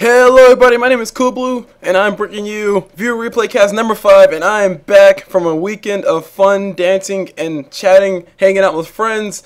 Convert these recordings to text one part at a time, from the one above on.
Hello everybody, my name is Cool Blue, and I'm bringing you Viewer Replay Cast number 5, and I am back from a weekend of fun, dancing, and chatting, hanging out with friends.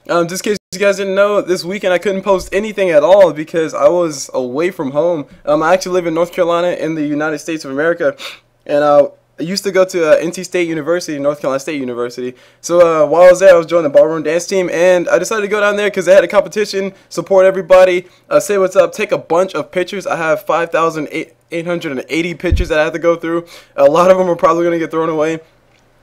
Just in case you guys didn't know, this weekend I couldn't post anything at all because I was away from home. I actually live in North Carolina in the United States of America, and I used to go to NC State University, North Carolina State University. So while I was there, I was joining the ballroom dance team, and I decided to go down there because they had a competition, support everybody, say what's up, take a bunch of pictures. I have 5,880 pictures that I have to go through. A lot of them are probably going to get thrown away.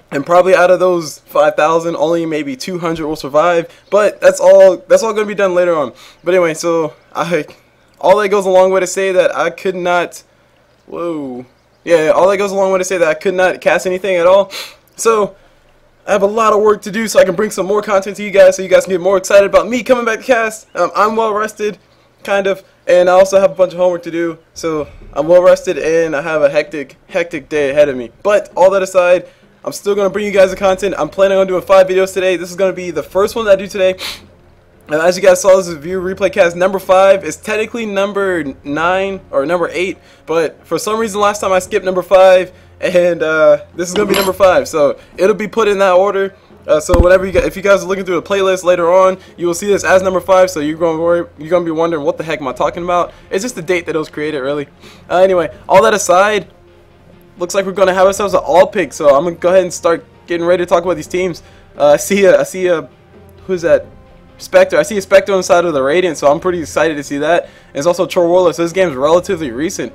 And probably out of those 5,000, only maybe 200 will survive. But that's all going to be done later on. But anyway, so all that goes a long way to say that I could not. Whoa. Yeah, all that goes a long way to say that I could not cast anything at all. So I have a lot of work to do so I can bring some more content to you guys so you guys can get more excited about me coming back to cast. I'm well rested, kind of, and I also have a bunch of homework to do. So I'm well rested and I have a hectic day ahead of me. But all that aside, I'm still going to bring you guys the content. I'm planning on doing 5 videos today. This is going to be the first one that I do today. As you guys saw, this is Viewer Replay Cast number 5. It's technically number 9 or number 8, but for some reason last time I skipped number 5, and this is gonna be number 5. So it'll be put in that order. So whenever if you guys are looking through the playlist later on, you will see this as number 5. So you're gonna be wondering what the heck am I talking about? It's just the date that it was created, really. Anyway, all that aside, looks like we're gonna have ourselves an all pick. So I'm gonna go ahead and start getting ready to talk about these teams. I see who's that? Spectre. I see a Spectre on the side of the Radiant, so I'm pretty excited to see that. And it's also Troll Warlord, so this game is relatively recent.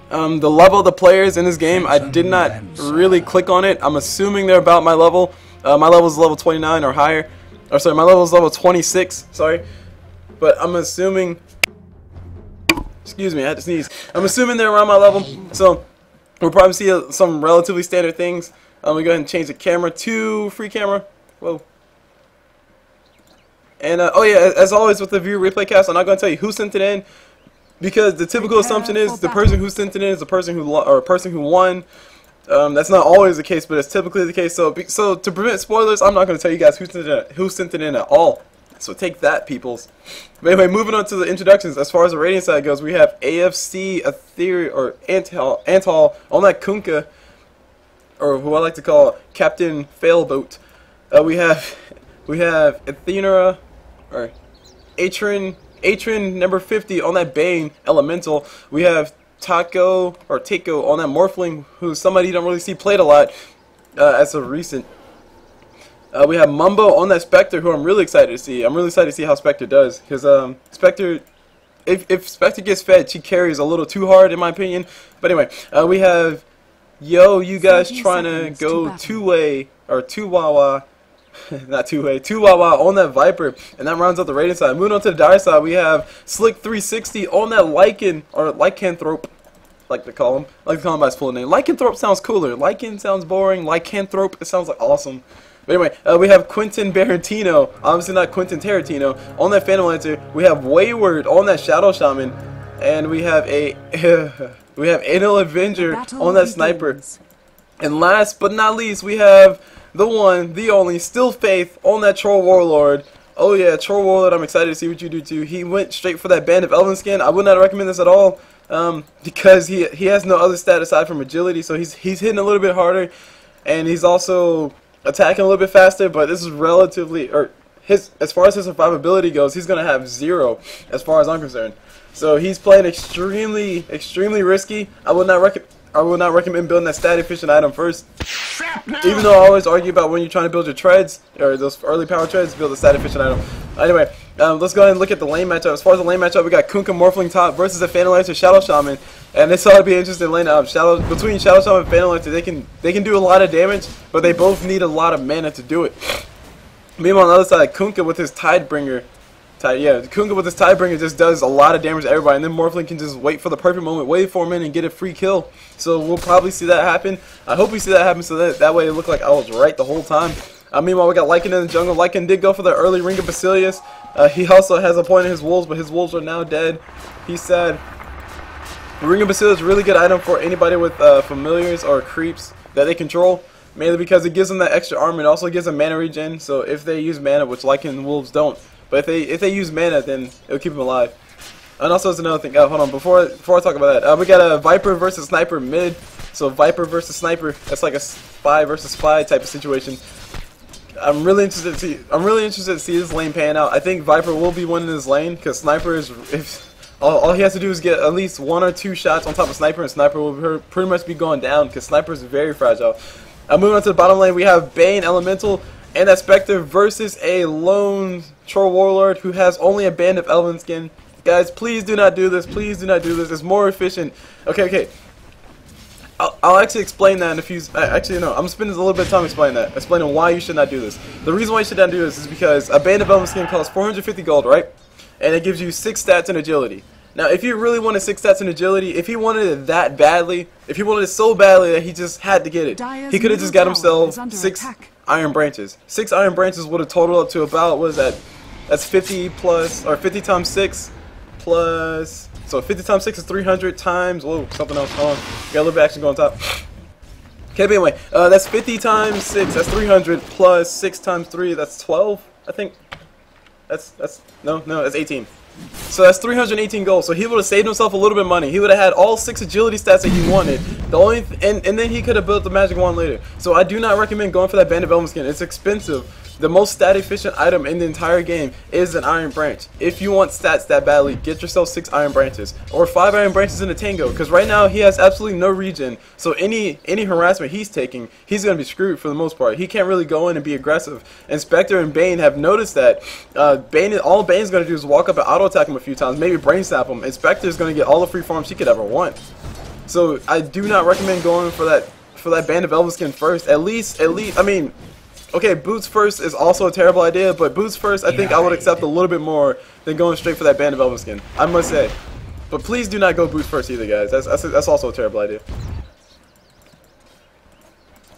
The level of the players in this game, I did not really click on it. I'm assuming they're about my level. My level is level 29 or higher. Or sorry, my level is level 26. Sorry, but I'm assuming. Excuse me, I had to sneeze. I'm assuming they're around my level, so we'll probably see some relatively standard things. We go ahead and change the camera to free camera. Whoa. And oh yeah, as always with the Viewer Replay Cast, I'm not going to tell you who sent it in, because the typical assumption is the person who sent it in is the person who won. That's not always the case, but it's typically the case. So to prevent spoilers, I'm not going to tell you guys who sent it in at all. So take that, peoples. But anyway, moving on to the introductions. As far as the Radiant side goes, we have AFC Ethereal or Antal on that Kunkka, or who I like to call Captain Failboat. We have Athena, or Atron number 50 on that Bane Elemental. We have Taco on that Morphling, who's somebody you don't really see played a lot as of recent. We have Mumbo on that Spectre, who I'm really excited to see. I'm really excited to see how Spectre does, because Spectre, if Spectre gets fed, she carries a little too hard in my opinion. But anyway, we have you guys trying to go two-way or two-wawa. Not two-way, two-wawa on that Viper, and that rounds out the Radiant side. Moving on to the Dire side, we have Slick 360 on that Lycan, or Lycanthrope, like to call him by his full name. Lycanthrope sounds cooler. Lycan sounds boring. Lycanthrope, it sounds like awesome. But anyway, we have Quentin Barantino, obviously not Quentin Tarantino, on that Phantom Lancer. We have Wayward on that Shadow Shaman, and we have Anal Avenger on that Sniper. And last but not least, we have the one, the only, Still Faith on that Troll Warlord. Oh yeah, Troll Warlord, I'm excited to see what you do too. He went straight for that Band of Elven skin. I would not recommend this at all, because he has no other stat aside from agility, so he's hitting a little bit harder, and he's also attacking a little bit faster, but this is relatively, as far as his survivability goes, he's going to have 0 as far as I'm concerned. So he's playing extremely risky. I would not recommend building that stat efficient item first. Even though I always argue about when you're trying to build your treads, or those early power treads, build a stat efficient item. Anyway, let's go ahead and look at the lane matchup. As far as the lane matchup, we got Kunkka Morphling top versus a Phantom Lancer Shadow Shaman, and this ought to be an interesting lane up. Between Shadow Shaman and Phantom Lancer, they can do a lot of damage, but they both need a lot of mana to do it. Meanwhile, on the other side, Kunkka with his Tidebringer. Kunkka with his Tidebringer just does a lot of damage to everybody, and then Morphling can just wait for the perfect moment, wait for a minute, and get a free kill. So we'll probably see that happen. I hope we see that happen, so that way it looked like I was right the whole time. Meanwhile, we got Lycan in the jungle. Lycan did go for the early Ring of Basilius. He also has a point in his wolves, but his wolves are now dead. He's sad. Ring of Basilius is a really good item for anybody with familiars or creeps that they control. Mainly because it gives them that extra armor. It also gives them mana regen. So if they use mana, which Lycan wolves don't, but if they use mana, then it'll keep them alive. And also, there's another thing. Hold on, before I talk about that, we got a Viper versus Sniper mid. So Viper versus Sniper. That's like a spy versus spy type of situation. I'm really interested to see this lane pan out. I think Viper will be winning this lane because Sniper is all he has to do is get at least 1 or 2 shots on top of Sniper, and Sniper will pretty much be going down because Sniper is very fragile. Moving on to the bottom lane, we have Bane, Elemental, and that Spectre versus a lone Troll Warlord who has only a band of Elven skin. Guys, please do not do this. Please do not do this. It's more efficient. Okay. I'll actually explain that in a few. Actually, no. I'm spending a little bit of time explaining why you should not do this. The reason why you should not do this is because a band of Elven skin costs 450 gold, right? And it gives you 6 stats in agility. Now, if you really wanted 6 stats in agility, if he wanted it that badly, if he wanted it so badly that he just had to get it, he could have just got himself 6 Iron Branches. 6 Iron Branches would have totaled up to about, what is that? That's 50 plus, or 50 times 6 plus, so 50 times 6 is 300 times, whoa, something else, hold on, got a little bit of action going on top. Okay, but anyway, that's 50 times 6, that's 300, plus 6 times 3, that's 12, I think. No, that's 18. So that's 318 gold. So he would have saved himself a little bit of money. He would have had all 6 agility stats that he wanted. And then he could have built the magic wand later. So I do not recommend going for that Band of Elven skin. It's expensive. The most stat efficient item in the entire game is an Iron Branch. If you want stats that badly, get yourself 6 Iron Branches or 5 Iron Branches in a Tango. Because right now he has absolutely no regen. So any harassment he's taking, he's going to be screwed for the most part. He can't really go in and be aggressive. And Spectre and Bane have noticed that. All Bane's going to do is walk up and auto attack him a few times, maybe brain snap him. And Spectre is going to get all the free farms he could ever want. So I do not recommend going for that Band of Elven skin first. At least, I mean. Okay, boots first is also a terrible idea, but boots first, I think I would accept a little bit more than going straight for that Band of Elven skin, I must say. But please do not go boots first either, guys. That's also a terrible idea.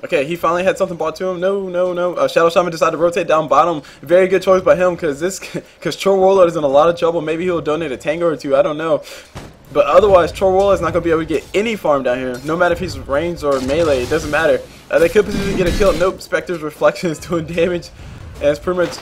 Okay, he finally had something bought to him. No. Shadow Shaman decided to rotate down bottom. Very good choice by him, because Troll Warlord is in a lot of trouble. Maybe he'll donate a Tango or 2, I don't know. But otherwise, Troll Warlord is not going to be able to get any farm down here. No matter if he's ranged or melee, it doesn't matter. They could potentially get a kill. Nope, Spectre's Reflection is doing damage. And it's pretty much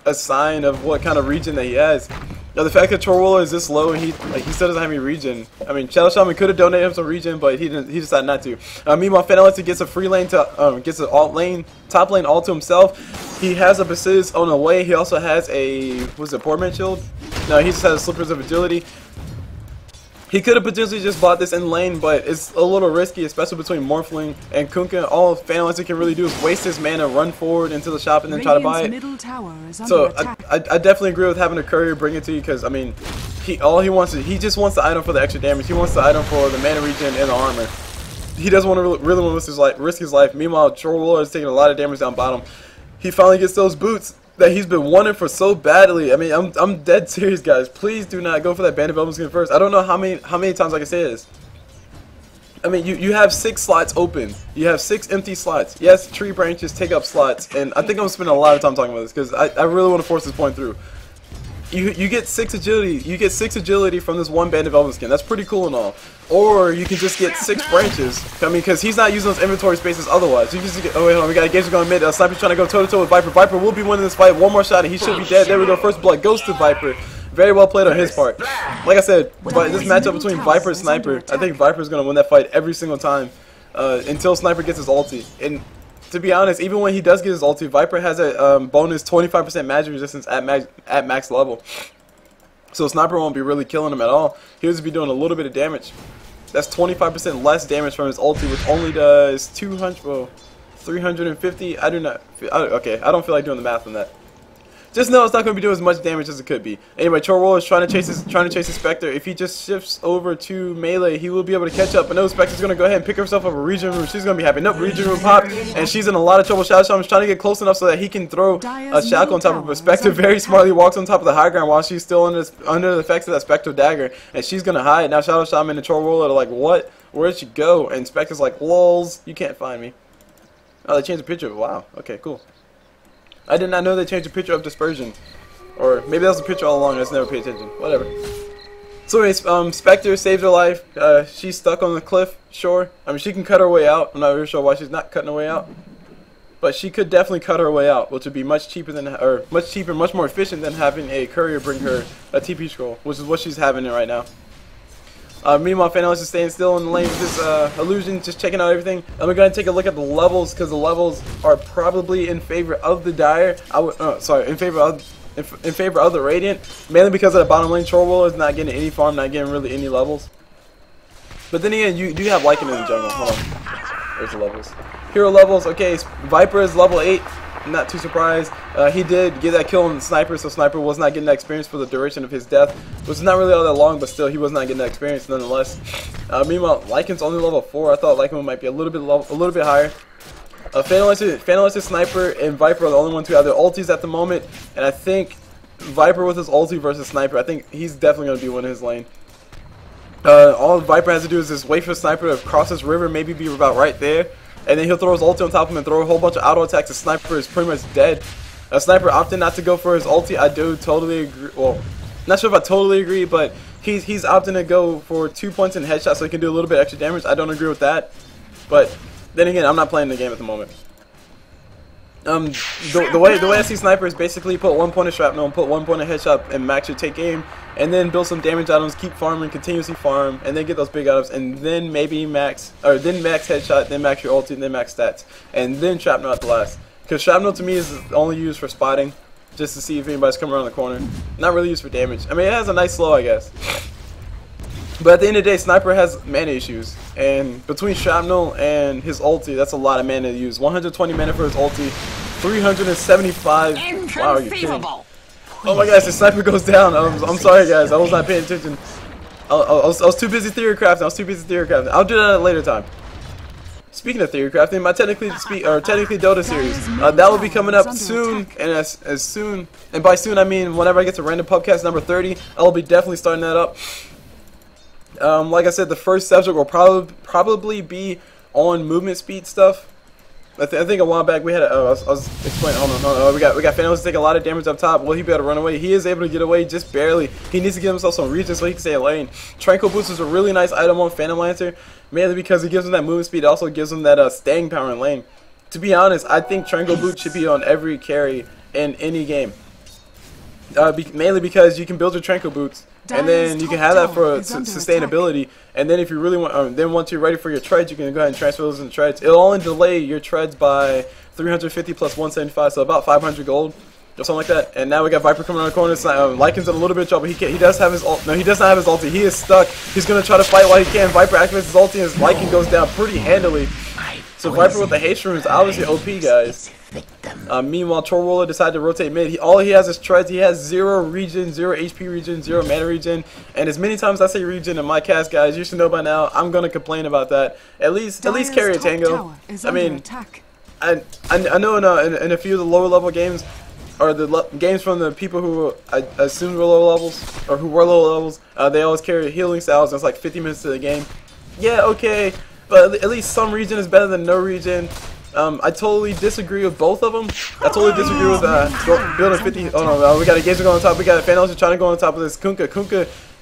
a sign of what kind of regen that he has. Now, the fact that Troll Warlord is this low and he still doesn't have any regen. I mean, Shadow Shaman could have donated him some regen, but he decided not to. Meanwhile, Fanalancer gets a free lane gets an alt lane, top lane all to himself. He has a Persist on the way. He also has a, was it Portman Shield? No, he just has Slippers of Agility. He could have potentially just bought this in lane, but it's a little risky, especially between Morphling and Kunkka. All Fanalancer can really do is waste his mana, run forward into the shop, and then try to buy it. So I definitely agree with having a courier bring it to you, because I mean, he just wants the item for the extra damage. He wants the item for the mana regen and the armor. He doesn't want to really want to risk his life. Meanwhile, Troll Warlord is taking a lot of damage down bottom. He finally gets those boots that he's been wanting for so badly. I mean, I'm dead serious, guys. Please do not go for that Band of Elven skin first. I don't know how many times I can say this. I mean, you have 6 slots open. You have 6 empty slots. Yes, tree branches take up slots, and I think I'm gonna spend a lot of time talking about this because I really want to force this point through. You get 6 agility. You get 6 agility from this one Band of Elven skin. That's pretty cool and all. Or you can just get 6 branches. I mean, because he's not using those inventory spaces otherwise. You can just get. Oh wait, hold on. We got a Gage going mid. Sniper's trying to go toe to toe with Viper. Viper will be winning this fight. One more shot and he should be dead. There we go. First blood goes to Viper. Very well played on his part. Like I said, but this matchup between Viper and Sniper, I think Viper is going to win that fight every single time until Sniper gets his ulti. And to be honest, even when he does get his ulti, Viper has a bonus 25% magic resistance at max level. So Sniper won't be really killing him at all. He'll just be doing a little bit of damage. That's 25% less damage from his ulti, which only does 350. I don't feel like doing the math on that. Just know it's not going to be doing as much damage as it could be. Anyway, Troll Warlord is trying to chase his Spectre. If he just shifts over to melee, he will be able to catch up. But no, Spectre's going to go ahead and pick herself up a regen room. She's going to be happy. Nope, regen room popped, and she's in a lot of trouble. Shadow Shaman's trying to get close enough so that he can throw a shackle on top of her. Spectre very smartly walks on top of the high ground while she's still under the effects of that Spectre dagger, and she's going to hide. Now Shadow Shaman and Troll Warlord are like, what? Where'd she go? And Spectre's like, lols, you can't find me. Oh, they changed the picture. Wow. Okay, cool. I did not know they changed the picture of Dispersion. Or maybe that was a picture all along, I just never paid attention. Whatever. So anyways, Spectre saved her life. She's stuck on the cliff shore. I mean, she can cut her way out. I'm not really sure why she's not cutting her way out. but she could definitely cut her way out, which would be much cheaper, much more efficient than having a courier bring her a TP scroll, which is what she's having right now. Meanwhile, Phantom is staying still in the lane with this illusion, just checking out everything. And we're going to take a look at the levels, because the levels are probably in favor of the Dire. In favor of the Radiant, mainly because of the bottom lane. Chorwell is not getting any farm, not getting really any levels. But then again, you do have Lycan in the jungle. Hold on. There's the levels. Hero levels, okay, Viper is level 8. Not too surprised. He did get that kill on the Sniper, so Sniper was not getting that experience for the duration of his death, which is not really all that long, but still, he was not getting that experience nonetheless. Meanwhile, Lycan's only level 4. I thought Lycan might be a little bit higher. Phantom Sniper and Viper are the only ones who have their ultis at the moment, and I think Viper with his ulti versus Sniper, I think he's definitely going to be winning his lane. All Viper has to do is just wait for Sniper to cross this river, maybe be about right there, and then he'll throw his ulti on top of him and throw a whole bunch of auto attacks. The Sniper is pretty much dead. Sniper opted not to go for his ulti. I do totally agree. Well, not sure if I totally agree, but he's opting to go for 2 points in headshot so he can do a little bit extra damage. I don't agree with that, but then again, I'm not playing the game at the moment. The way I see Sniper is basically put 1 point of shrapnel and put 1 point of headshot and max your take aim, and then build some damage items, keep farming, continuously farm, and then get those big items, and then maybe max headshot, then max your ulti, and then max stats, and then shrapnel at the last. Because shrapnel to me is only used for spotting, just to see if anybody's coming around the corner. Not really used for damage. I mean, it has a nice slow, I guess. But at the end of the day, Sniper has mana issues, and between shrapnel and his ulti, that's a lot of mana to use. 120 mana for his ulti, 375. Wow, you're kidding. Oh my gosh, the Sniper goes down. I'm sorry, guys. I was not paying attention. I was too busy theory crafting. I'll do that at a later time. Speaking of theory crafting, my technically Dota series that will be coming up soon, and by soon I mean whenever I get to random pubcast number 30, I'll be definitely starting that up. Like I said, the first subject will probably be on movement speed stuff. I think a while back we had I was explaining. Hold on. We got Phantom to take a lot of damage up top. Will he be able to run away? He is able to get away just barely. He needs to give himself some regen so he can stay in lane. Tranquil Boost is a really nice item on Phantom Lancer, mainly because it gives him that movement speed. It also gives him that staying power in lane. To be honest, I think Tranquil Boost should be on every carry in any game. Mainly because you can build your Tranquil Boots, and then you can have that for sustainability. And then if you really want, then once you're ready for your treads, you can go ahead and transfer those into treads. It'll only delay your treads by 350 plus 175, so about 500 gold or something like that. And now we got Viper coming around the corner. Lycan's in a little bit of trouble. He does have his ult. No, he does not have his ulti. He is stuck. He's gonna try to fight while he can. Viper activates his ulti, and his Lycan goes down pretty handily. So Viper with the haste room is obviously OP, guys. Meanwhile, Chorwell decided to rotate mid. All he has is treads. He has 0 regen, 0 HP regen, 0 mana regen. And as many times as I say regen in my cast, guys, you should know by now, I'm gonna complain about that. At least carry a tango. I mean, I know in a few of the lower level games, or the games from the people who I assume were low levels, or who were low levels, they always carry healing styles, and it's like 50 minutes to the game. Yeah, okay, but at least some regen is better than no regen. I totally disagree with both of them. I totally disagree with building 50. Oh no, we got a Gazer going on top. We got Phantom trying to go on top of this Kunkka.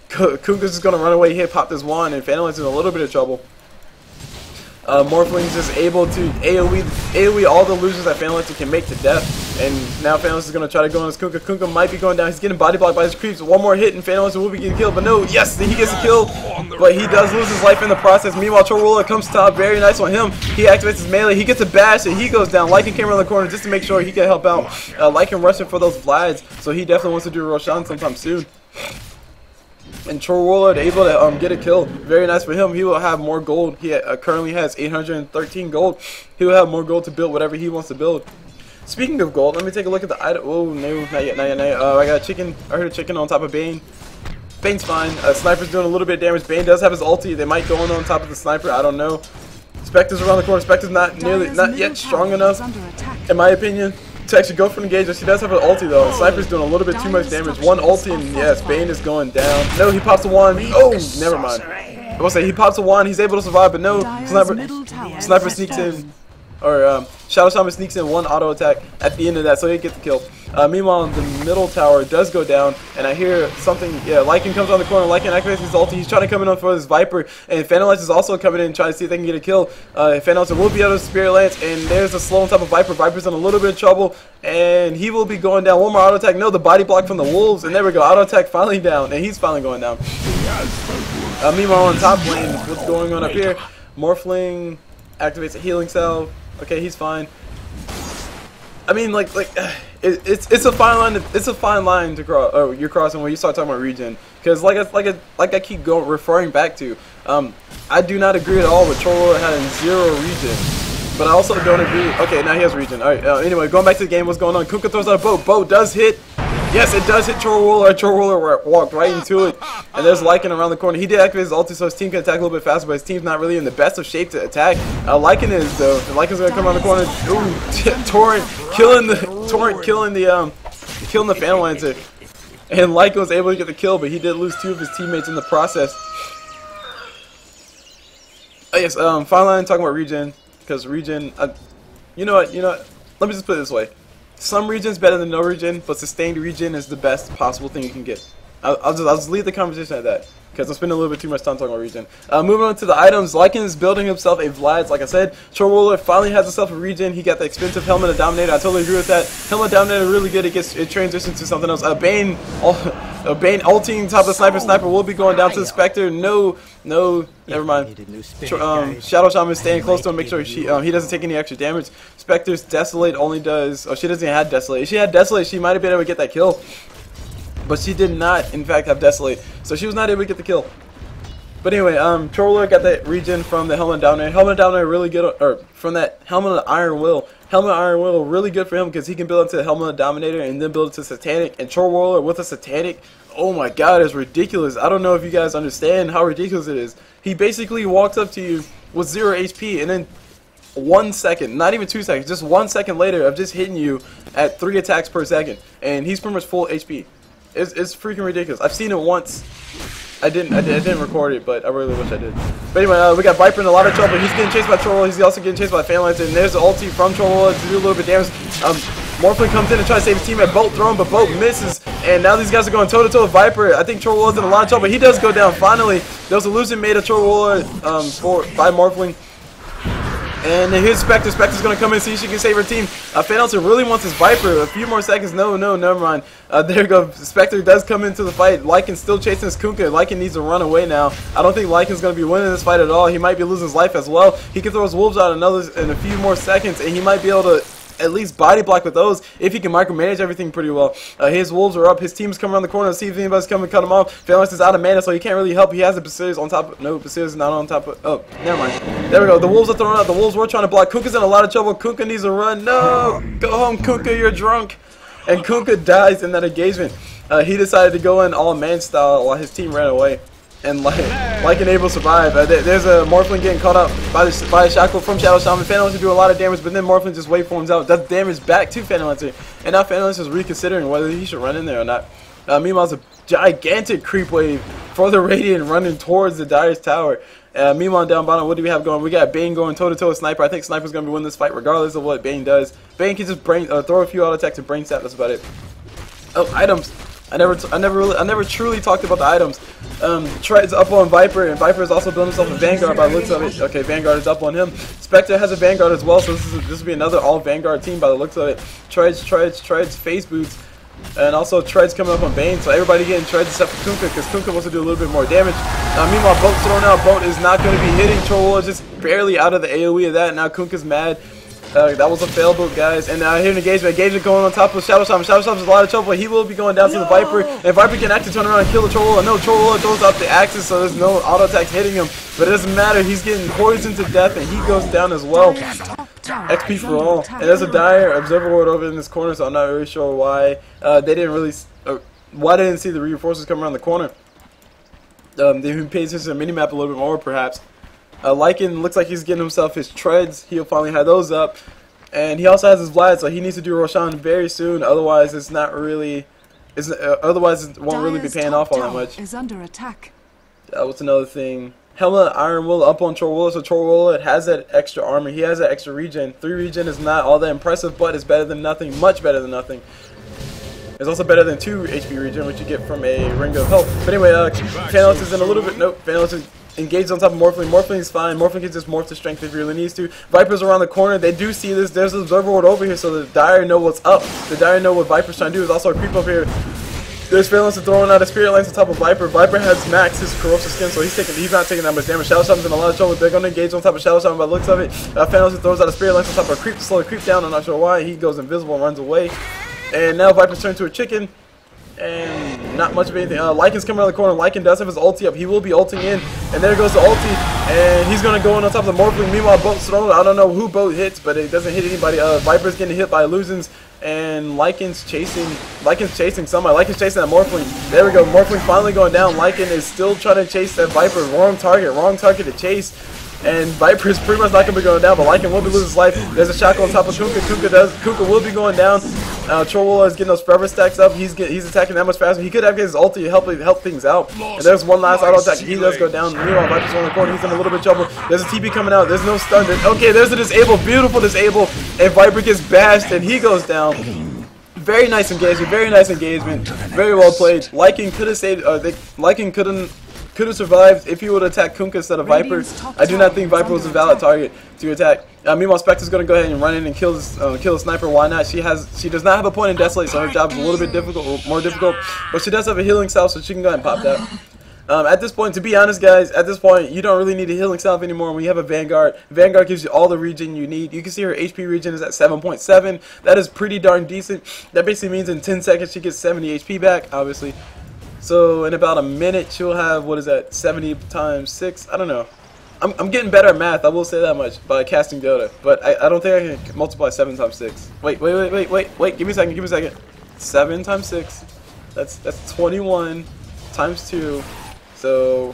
Kunkka's just gonna run away. He pop this wand, and Phantom's in a little bit of trouble. Morphling's just able to AoE all the illusions that Phantom can make to death, and now Phantom is gonna try to go on his Kunkka. Kunkka might be going down. He's getting body blocked by his creeps. One more hit, and Phantom will be getting killed. But no, yes, he gets a kill, but he does lose his life in the process. Meanwhile, Chorwell comes top. Very nice on him. He activates his melee. He gets a bash, and he goes down. Lycan came around the corner just to make sure he can help out. Lycan rushing for those Vlads, so he definitely wants to do Roshan sometime soon. And Chorwell able to get a kill. Very nice for him. He will have more gold. He currently has 813 gold. He will have more gold to build whatever he wants to build. Speaking of gold, let me take a look at the item. Oh no, not yet. I got a chicken. I heard a chicken on top of Bane. Bane's fine. Sniper's doing a little bit of damage. Bane does have his ulti. They might go on top of the Sniper. I don't know. Spectre's around the corner. Spectre's not yet strong enough, in my opinion, to actually go for an engagement. She does have an ulti though. Sniper's doing a little bit too much damage. One ulti and yes, Bane is going down. No, he pops a wand. Oh, never mind. I will say he pops a wand. He's able to survive, but no, Sniper sneaks in, or Shadow Shaman sneaks in one auto attack at the end of that, so he gets the kill. Meanwhile, the middle tower does go down, and I hear something. Yeah, Lycan comes on the corner. Lycan activates his ulti. He's trying to come in for his Viper, and Phantomlights is also coming in trying to see if they can get a kill. Phantomlights will be able to Spirit Lance, and there's a slow on top of Viper. Viper's in a little bit of trouble, and he will be going down. One more auto attack. No, the body block from the Wolves, and there we go. Auto attack finally down, and he's finally going down. Meanwhile, on top lane, what's going on up here? Morphling activates a healing salve. Okay, he's fine. I mean, it's a fine line. It's a fine line to cross. Oh, you're crossing when you start talking about regen, because like I keep referring back to. I do not agree at all with Troll having 0 regen, but I also don't agree. Okay, now he has regen. All right. Anyway, going back to the game, what's going on? Kunkka throws out a boat. Boat does hit. Yes, it does hit Trollwaller. Trollwaller walked right into it, and there's Lycan around the corner. He did activate his ulti, so his team can attack a little bit faster, but his team's not really in the best of shape to attack. Lycan is though. And Lycan's gonna come around the corner. Ooh, Torrent killing the Phantom Lancer, and Lycan was able to get the kill, but he did lose 2 of his teammates in the process. Oh yes, final line talking about regen, because regen. You know what? Let me just put it this way. Some region's better than no regen, but sustained regen is the best possible thing you can get. I'll just leave the conversation at that, because I'm spending a little bit too much time talking about regen. Moving on to the items, Lycan is building himself a Vlad's. Like I said, Trollwaller finally has himself a regen. He got the expensive Helmet of Dominator. I totally agree with that. Helmet of Dominator really good. It transitions to something else. Bane ulting top of the Sniper. Sniper will be going down to the Spectre. No, never mind. Shadow Shaman is staying close to him, make sure he doesn't take any extra damage. Spectre's Desolate only does. Oh, she doesn't even have Desolate. If she had Desolate, she might have been able to get that kill. But she did not, in fact, have Desolate, so she was not able to get the kill. But anyway, Troller got that regen from the Helmet of Dominator. Helmet of Dominator really good, or from that Helmet of Iron Will. Helmet of Iron Will really good for him because he can build into the Helmet of Dominator and then build it to Satanic. And Troller with a Satanic, oh my god, it's ridiculous. I don't know if you guys understand how ridiculous it is. He basically walks up to you with 0 HP, and then 1 second, not even 2 seconds, just 1 second later of just hitting you at 3 attacks per second, and he's pretty much full HP. It's freaking ridiculous. I've seen it once. I didn't record it, but I really wish I did. But anyway, we got Viper in a lot of trouble. He's getting chased by Troll. He's also getting chased by Phantom Lancer, and there's the ulti from Troll to do a little bit of damage. Morphling comes in and tries to save his team at Bolt throw him, but Bolt misses, and now these guys are going toe to toe with Viper. I think Troll is in a lot of trouble. He does go down finally. There was a illusion made of Troll by Morphling. And here's Spectre. Spectre's going to come in and see if she can save her team. Phantom really wants his Viper. A few more seconds. No, never mind. There you go. Spectre does come into the fight. Lycan's still chasing his Kunkka. Lycan needs to run away now. I don't think Lycan's going to be winning this fight at all. He might be losing his life as well. He can throw his wolves out in a few more seconds, and he might be able to at least body block with those if he can micromanage everything pretty well. His wolves are up. His team's coming around the corner to see if anybody's coming to cut him off. Phalanx is out of mana, so he can't really help. He has the Basilius on top of, no, Basilius is not on top of, oh, never mind. There we go. The wolves are throwing out. The wolves were trying to block. Kunkka's in a lot of trouble. Kunkka needs to run. No! Go home, Kunkka, you're drunk. And Kunkka dies in that engagement. He decided to go in all man style while his team ran away. And Lycan able to survive. There's a Morphling getting caught up by a shackle from Shadow Shaman. Phantom Lancer do a lot of damage, but then Morphling just waveforms out, does damage back to Phantom Lancer. And now Phantom Lancer is reconsidering whether he should run in there or not. Meanwhile, it's a gigantic creep wave for the Radiant running towards the Dire's tower. Meanwhile, down bottom, what do we have going? We got Bane going toe-to-toe with Sniper. I think Sniper's going to be winning this fight regardless of what Bane does. Bane can just throw a few auto attacks and brain sap. That's about it. Oh, items. I never truly talked about the items. Tread's up on Viper, and Viper is also building himself a Vanguard by the looks of it. Okay, Vanguard is up on him. Spectre has a Vanguard as well, so this will be another all Vanguard team by the looks of it. Tread's Face Boots, and also Tread's coming up on Bane, so everybody getting Treads except for Kunkka, because Kunkka wants to do a little bit more damage. Meanwhile, Boat's thrown out. Boat is not going to be hitting Troll, just barely out of the AoE of that. Now Kunkka's mad. That was a fail boat, guys. And here in engagement going on top of Shadow Shaman. Shadow Shaman's in a lot of trouble, but he will be going down to the Viper. And Viper can actually turn around and kill the Troll. No, Troll throws out the axes, so there's no auto attacks hitting him. But it doesn't matter. He's getting poisoned to death, and he goes down as well. XP for all. And there's a Dire Observer Ward over in this corner, so I'm not really sure why they didn't really. Why they didn't see the reinforcements come around the corner. They paid attention to the minimap a little bit more, perhaps. Lycan looks like he's getting himself his Treads. He'll finally have those up. And he also has his Vlad, so he needs to do Roshan very soon. Otherwise, it's not really. Otherwise, it won't really be paying off all that much. Is under attack. What's another thing? Helmet Iron Will up on Trollwaller, so Trollwaller has that extra armor. He has that extra regen. 3 regen is not all that impressive, but it's better than nothing. Much better than nothing. It's also better than 2 HP regen, which you get from a Ring of Health. But anyway, Phalanx is in a little bit. Nope, Phalanx is engaged on top of Morphling. Morphling is fine. Morphling can just morph to strength if he really needs to. Viper's around the corner. They do see this. There's an observer ward over here, so the Dire know what's up. The Dire know what Viper's trying to do. There's also a creep up here. There's Phalanx throwing out a Spirit Lance on top of Viper. Viper has max his corrosive skin, so he's not taking that much damage. Shadow Shaman's in a lot of trouble. They're going to engage on top of Shadow Shaman by the looks of it. Phalanx throws out a Spirit Lance on top of a creep to slow the creep down. I'm not sure why. He goes invisible and runs away. And now Viper's turned to a chicken. And not much of anything. Lycan's coming around the corner. Lycan does have his ulti up. He will be ulting in. And there goes the ulti. And he's going to go in on top of the Morphling. Meanwhile, boat's thrown. I don't know who boat hits, but it doesn't hit anybody. Viper's getting hit by illusions. And Lycan's chasing somebody. Lycan's chasing that Morphling. There we go. Morphling finally going down. Lycan is still trying to chase that Viper. Wrong target to chase. And Viper is pretty much not going to be going down, but Lycan will be losing his life. There's a shackle on top of Kunkka. Kunkka will be going down. Troll is getting those forever stacks up. He's attacking that much faster. He could have his ulti to help things out. And there's one last auto attack. He does go down. Meanwhile, Viper's on the corner. He's in a little bit of trouble. There's a TP coming out. There's no stun. Okay, there's a disable. Beautiful disable. And Viper gets bashed, and he goes down. Very nice engagement. Very nice engagement. Very well played. Lycan could have saved. Lycan could have survived if he would attack Kunkka instead of Viper. I do not think Viper was a valid target to attack. Meanwhile, Spectre's going to go ahead and run in and kill the sniper. Why not? She does not have a point in Desolate, so her job is a little bit more difficult. But she does have a healing salve, so she can go ahead and pop that. At this point, to be honest, guys, at this point, you don't really need a healing salve anymore. When you have a Vanguard, Vanguard gives you all the regen you need. You can see her HP regen is at 7.7. That is pretty darn decent. That basically means in 10 seconds she gets 70 HP back, obviously. So in about a minute, she'll have, what is that, 70 times 6? I don't know. I'm getting better at math, I will say that much, by casting Dota. But I don't think I can multiply 7 times 6. Wait, give me a second. 7 times 6. That's 21 times 2. So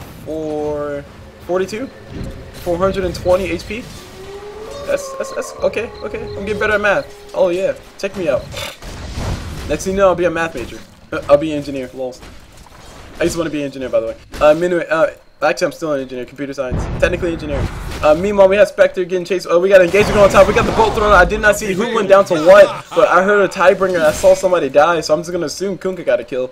42? 420 HP? That's okay. I'm getting better at math. Oh yeah, check me out. Next thing you know, I'll be a math major. I'll be an engineer, lols. I used to want to be an engineer, by the way. Anyway, actually, I'm still an engineer, computer science. Technically engineering. Meanwhile, we have Spectre getting chased. Oh, we got engagement on top. We got the bolt thrown. I did not see who went down to what, but I heard a Tidebringer. I saw somebody die, so I'm just going to assume Kunkka got a kill.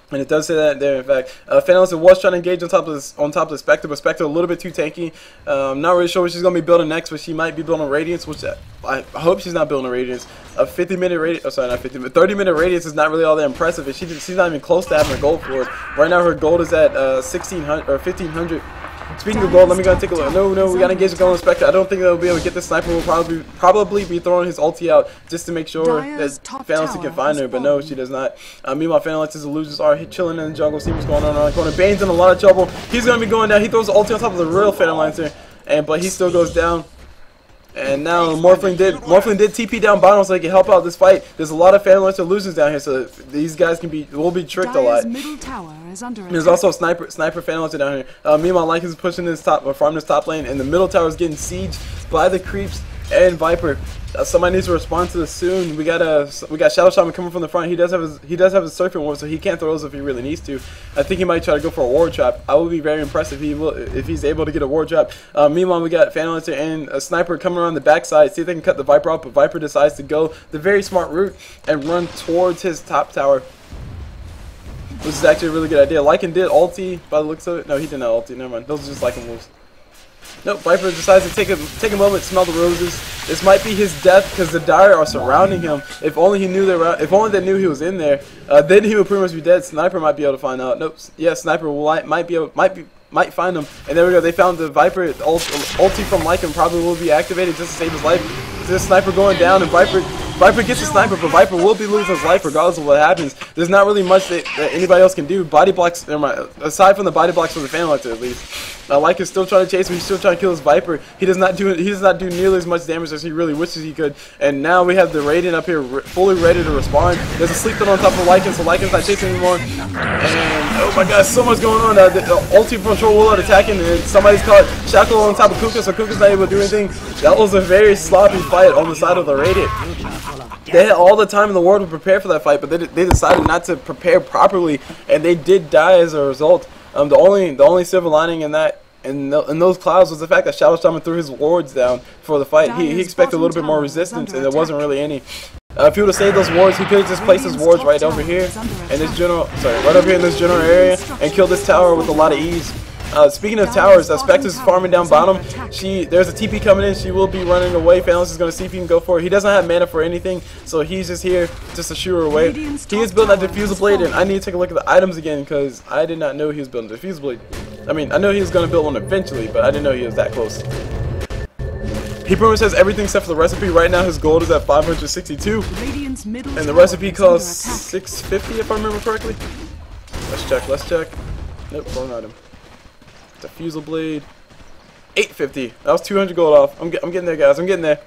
And it does say that there, in fact. Phalanx was trying to engage on top of the Spectre, but Spectre a little bit too tanky. I'm not really sure what she's going to be building next, but she might be building Radiance, which I hope she's not building Radiance. A 50-minute radiance, oh sorry, not 50, but 30-minute radiance is not really all that impressive. She's not even close to having her gold floor. Right now her gold is at 1600 or 1500. Speaking of gold, let me go and take a look. No, we gotta engage the gold inspector. I don't think they'll be able to get the sniper. Will probably be throwing his ulti out just to make sure that Phalanx can find her, but no, she does not. Meanwhile, Phalanx's illusions are chilling in the jungle, see what's going on around the corner. Bane's in a lot of trouble. He's gonna be going down. He throws the ulti on top of the real Phalanx, but he still goes down. And now Morphling did TP down bottom so they can help out this fight. There's a lot of Phalanx illusions down here, so these guys will be tricked a lot. There's also a sniper Phalanx down here. Meanwhile, Lycan is pushing this farming this top lane, and the middle tower is getting sieged by the creeps and Viper. Somebody needs to respond to this soon. We got Shadow Shaman coming from the front. He does have his surfing ward, so he can't throw those if he really needs to. I think he might try to go for a ward trap. I will be very impressed if he's able to get a ward trap. Meanwhile, we got Phalanx and a sniper coming around the backside. See if they can cut the Viper off, but Viper decides to go the very smart route and run towards his top tower, which is actually a really good idea. Lycan did ulti by the looks of it. No, he did not ulti. Never mind. Those are just Lycan moves. Nope, Viper decides to take a moment to smell the roses. This might be his death because the Dire are surrounding him. If only he knew if only they knew he was in there, then he would pretty much be dead. Sniper might be able to find out. Nope. Yeah, Sniper might find him. And there we go. They found the Viper. Ulti from Lycan probably will be activated just to save his life. This Sniper going down, and Viper gets the sniper, but Viper will be losing his life regardless of what happens. There's not really much that anybody else can do. Body blocks, aside from the body blocks for the Phalanx at least. Lycan is still trying to chase him. He's still trying to kill his Viper. He does not do nearly as much damage as he really wishes he could. And now we have the Radiant up here fully ready to respond. There's a sleep thrown on top of Lycan, so Lycan's not chasing anymore. And oh my God, so much going on. The ulti from Troll will attacking, and somebody's caught Shackle on top of Kunkka, so Kunkka's not able to do anything. That was a very sloppy fight on the side of the Radiant. They had all the time in the world to prepare for that fight, but they decided not to prepare properly, and they did die as a result. The only silver lining in those clouds was the fact that Shadow Shaman threw his wards down for the fight. He expected a little bit more resistance, and there wasn't really any. If he would have saved those wards, he could have just placed his wards right over here in this general, right over here in this general area and killed this tower with a lot of ease. Speaking of towers, Spectre is farming down bottom. There's a TP coming in. She will be running away. Phalanx is going to see if he can go for it. He doesn't have mana for anything, so he's just here just to shoo her away. He is building that Diffusal Blade, and I need to take a look at the items again because I did not know he was building Diffusal Blade. I mean, I know he was going to build one eventually, but I didn't know he was that close. He pretty much has everything except for the recipe. Right now his gold is at 562, and the recipe costs 650 if I remember correctly. Let's check. Nope, wrong item. Diffusal Blade, 850. That was 200 gold off. I'm getting there, guys. I'm getting there.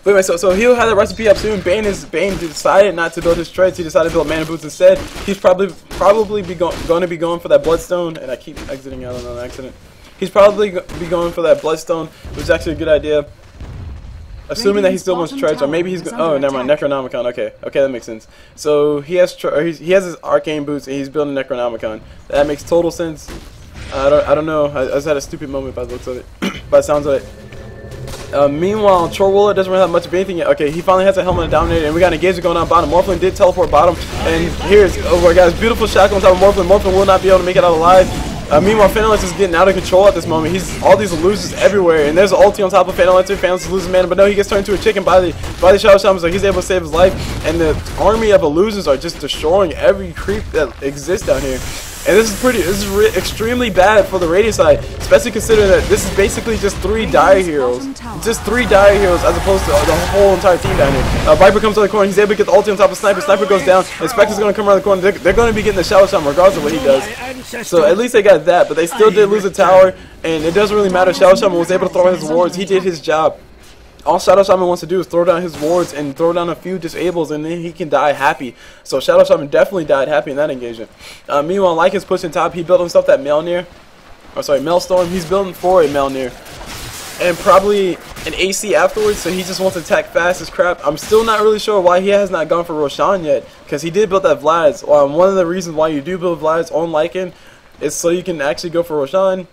But anyway, so he'll have the recipe up soon. Bane decided not to build his treads. He decided to build mana boots instead. He's probably going to be going for that bloodstone, and I keep exiting out on accident. He's probably be going for that bloodstone, which is actually a good idea. Assuming that he still wants treads, or maybe he's oh, never mind, Necronomicon. Okay, that makes sense. So he has his arcane boots, and he's building Necronomicon. That makes total sense. I don't know. I just had a stupid moment by the looks of it, by the sounds of it. Meanwhile, Chorwoola doesn't really have much of anything yet. Okay, he finally has a helmet of Dominator, and we got an engagement going on bottom. Morphling did teleport bottom, and here's, oh my gosh, beautiful shackle on top of Morphling. Morphling will not be able to make it out alive. Meanwhile, Phalanx is getting out of control at this moment. He's all these losers everywhere, and there's an ulti on top of Phalanx. Phalanx is losing mana, but no, he gets turned into a chicken by the Shadow Shaman, so he's able to save his life. And the army of illusions are just destroying every creep that exists down here. And this is extremely bad for the Radiant side, especially considering that this is basically just 3 dire heroes. Just 3 dire heroes as opposed to the whole entire team down here. Viper comes to the corner, he's able to get the ulti on top of Sniper. Sniper goes down, and Spectre's going to come around the corner. They're going to be getting the Shadow Shaman regardless of what he does. So at least they got that, but they still did lose a tower, and it doesn't really matter. Shadow Shaman was able to throw his wards. He did his job. All Shadow Shaman wants to do is throw down his wards and throw down a few disables, and then he can die happy. So Shadow Shaman definitely died happy in that engagement. Meanwhile, Lycan's pushing top. He built himself that Maelstrom. He's building for a Melnir. And probably an AC afterwards, so he just wants to attack fast as crap. I'm still not really sure why he has not gone for Roshan yet, because he did build that Vlad's. One of the reasons why you do build Vlad's on Lycan is so you can actually go for Roshan.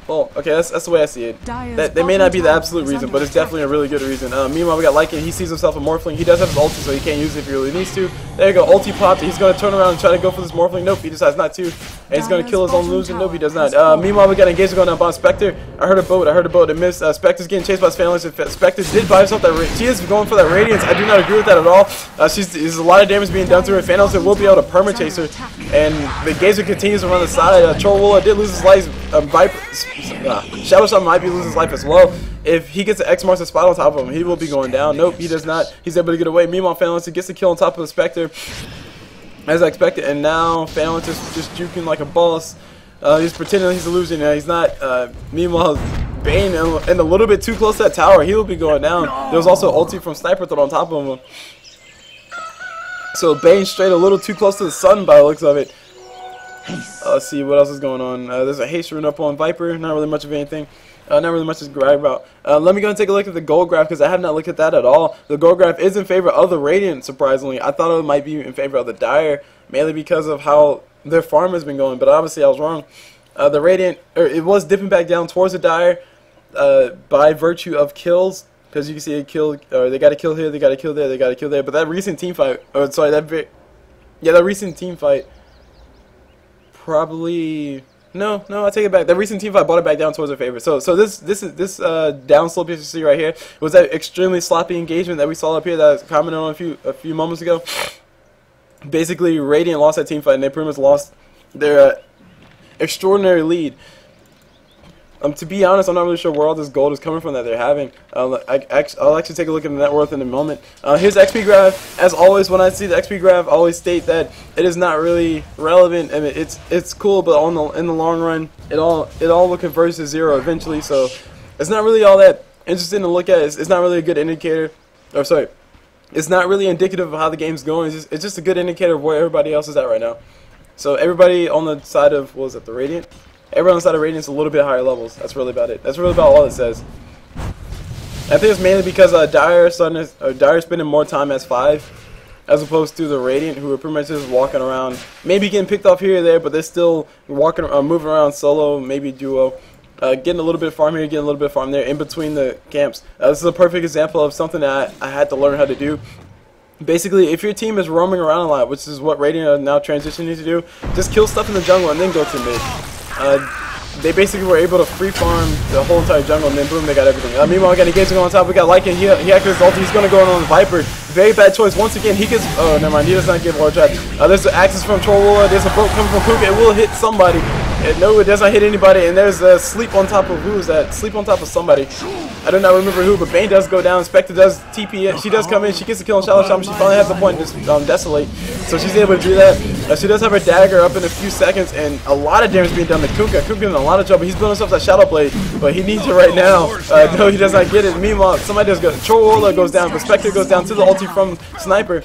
Well, okay, that's the way I see it. That may not be the absolute reason, but it's definitely a really good reason. Meanwhile, we got Lycan. He sees himself a Morphling. He does have his ulti, so he can't use it if he really needs to. There you go, ulti popped. He's going to turn around and try to go for this Morphling. Nope, he decides not to. And he's going to kill his own illusion. Nope, he does not. Meanwhile, we got engagement going down by Spectre. I heard a boat. It missed. Spectre's getting chased by his Phalanx. Spectre did buy herself that. She is going for that Radiance. I do not agree with that at all. There's a lot of damage being done to her. Phalanx will be able to perma-chase her. And the engagement continues around the side. Chorwoola did lose his life. Shadow Shaman might be losing his life as well. If he gets an X marks the spot on top of him, he will be going down. Nope, he does not. He's able to get away. Meanwhile, Phalanx gets the kill on top of the Spectre, as I expected. And now Phalanx is just juking like a boss. He's pretending he's a loser. Now he's not. Meanwhile, Bane and a little bit too close to that tower. He will be going down. There was also ulti from Sniper thrown on top of him. So Bane straight a little too close to the sun by the looks of it. Let's see what else is going on. There's a haste rune up on Viper. Not really much of anything. Not really much to brag about. Let me go and take a look at the gold graph because I have not looked at that at all. The gold graph is in favor of the Radiant, surprisingly. I thought it might be in favor of the Dire, mainly because of how their farm has been going, but obviously I was wrong. The Radiant, it was dipping back down towards the Dire by virtue of kills, because you can see it killed, or they got a kill here, they got a kill there, they got a kill there. But that recent team fight, that recent team fight. Probably no, I take it back. The recent team fight brought it back down towards their favor. So this downslope you see right here was that extremely sloppy engagement that we saw up here that I was commenting on a few moments ago. Basically, Radiant lost that team fight and they pretty much lost their extraordinary lead. To be honest, I'm not really sure where all this gold is coming from that they're having. I'll actually take a look at the net worth in a moment. Here's XP graph. As always, when I see the XP graph, I always state that it is not really relevant. I mean, it's cool, but in the long run, it all will converge to 0 eventually. So it's not really all that interesting to look at. It's not really a good indicator. Or sorry, it's not really indicative of how the game's going. It's just a good indicator of where everybody else is at right now. So everybody on the side of, what was it, the Radiant? Everyone on the side of Radiant's a little bit higher levels. That's really about it. That's really about all it says. I think it's mainly because Dire spending more time as 5 as opposed to the Radiant, who are pretty much just walking around, maybe getting picked off here or there, but they're still walking, moving around solo, maybe duo, getting a little bit of farm here, getting a little bit of farm there, in between the camps. This is a perfect example of something that I had to learn how to do. Basically, if your team is roaming around a lot, which is what Radiant are now transitioning to do, just kill stuff in the jungle and then go to mid. They basically were able to free farm the whole entire jungle, and then boom, they got everything. Meanwhile, we got engaging on top. We got Lycan. He activates his ulti. He's going to go on the Viper. Very bad choice. Once again, he gets. Oh, never mind. He does not get Lord Trap. There's an axis from Troll. There's a boat coming from Kuka. It will hit somebody. No, it does not hit anybody. And there's a sleep on top of who's that? Sleep on top of somebody. I do not remember who, but Bane does go down. Spectre does TP in. She does come in. She gets a kill on Shallow Shaman. She finally has the point to Desolate. So she's able to do that. She does have her dagger up in a few seconds, and a lot of damage being done to Kuka. Kuka's in a lot of trouble. He's building himself that Shadow Blade, but he needs it right now. No, he does not get it. Meanwhile, somebody does go. Troll goes down, but Spectre goes down to the ulti from Sniper,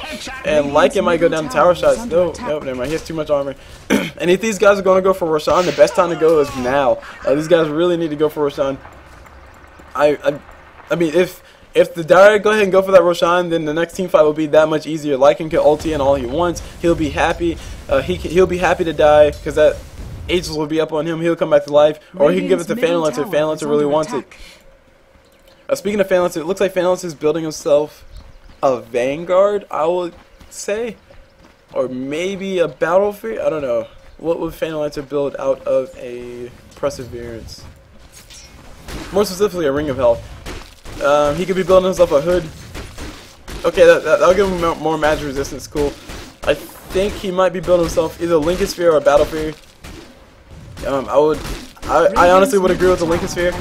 and Lycan might go down to tower shots. No, never mind. He has too much armor. And if these guys are going to go for Roshan, the best time to go is now. These guys really need to go for Roshan. I mean, if the Dire go ahead and go for that Roshan, then the next team fight will be that much easier. Lycan can ulti and all he wants. He'll be happy. He'll be happy to die because that Aegis will be up on him. He'll come back to life, or he can give it to Phantom Lancer if Phantom Lancer really wants it. Speaking of Phantom Lancer, it looks like Phantom Lancer is building himself a Vanguard, I would say, or maybe a Battlefield. I don't know. What would Phantom Lancer build out of a Perseverance? More specifically, a Ring of Health. He could be building himself a hood. Okay, that'll give him more magic resistance. Cool. I think he might be building himself either a Lincoln Sphere or a Battle Sphere. I honestly would agree with the Lincoln Sphere.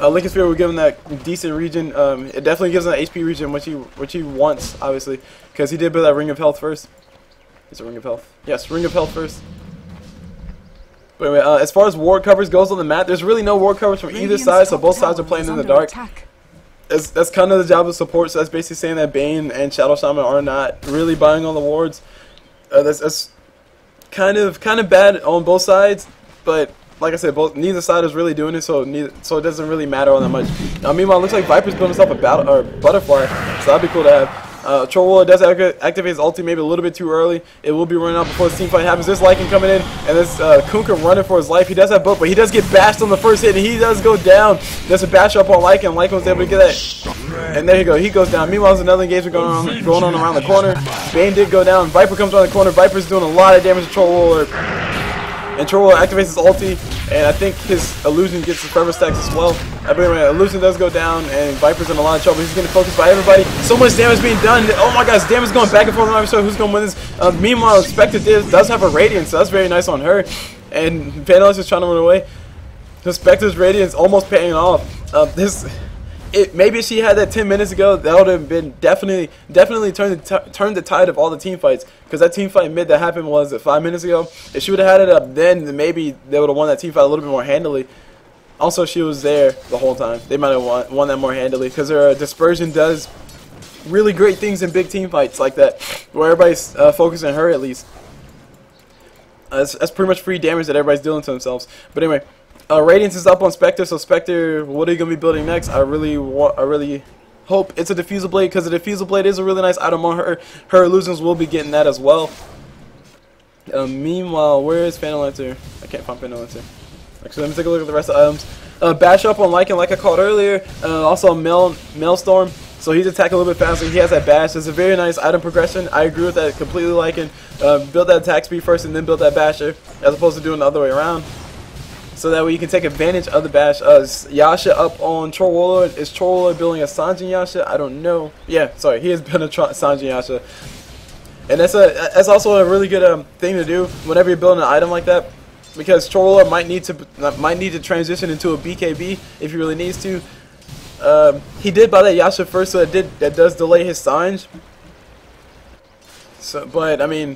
Lincoln Sphere would give him that decent region. It definitely gives him that HP region, which he wants, obviously, because he did build that Ring of Health first. It's a Ring of Health. Yes, Ring of Health first. But anyway, as far as ward covers goes on the map, there's really no ward covers from either side, so both sides are playing in the dark. That's kind of the job of support, so that's basically saying that Bane and Shadow Shaman are not really buying on the wards. That's kind of bad on both sides, but like I said, neither side is really doing it, so it doesn't really matter all that much. Meanwhile, it looks like Viper's building himself a butterfly, so that'd be cool to have. Troll does activate his ulti maybe a little bit too early. It will be running out before this team fight happens. There's Lycan coming in, and there's Kuka running for his life. He does have book, but he does get bashed on the first hit, and he does go down. There's a bash up on Lycan. Lycan was able to get that, and there you go. He goes down. Meanwhile, there's another engagement going on around the corner. Bane did go down. Viper comes around the corner. Viper's doing a lot of damage to Troll. And Troll activates his ulti, and I think his illusion gets the forever stacks as well. But anyway, illusion does go down, and Viper's in a lot of trouble. He's getting focused by everybody. So much damage being done. Oh my gosh, damage going back and forth. I'm not sure who's going to win this. Meanwhile, Spectre does have a Radiance, so that's very nice on her. And Vanillush is trying to run away. So Spectre's Radiance almost paying off. Maybe if she had that 10 minutes ago, that would have been definitely turned the tide of all the team fights. Because that team fight mid that happened was 5 minutes ago. If she would have had it up then maybe they would have won that team fight a little bit more handily. Also, she was there the whole time. They might have won that more handily because her dispersion does really great things in big team fights like that, where everybody's focused on her at least. That's pretty much free damage that everybody's dealing to themselves. But anyway. Radiance is up on Spectre, so Spectre, what are you going to be building next? I really hope it's a Diffusal Blade, because the Diffusal Blade is a really nice item on her. Her illusions will be getting that as well. Meanwhile, where is Phantom Lancer? I can't find Phantom Lancer. Actually, let me take a look at the rest of the items. Bash up on Lycan, like I called earlier. Also, Maelstrom, so he's attacking a little bit faster. He has that bash. It's a very nice item progression. I agree with that completely, Lycan. Build that attack speed first and then build that basher, as opposed to doing the other way around. So that way you can take advantage of the bash. Yasha up on Troll Warlord. Is Troll Warlord building a Sanjin Yasha? I don't know. Yeah, sorry, he is building a Sanjin Yasha. And that's also a really good thing to do whenever you're building an item like that, because Troll Warlord might need to transition into a BKB if he really needs to. He did buy that Yasha first, so that does delay his Sanj. So, but I mean,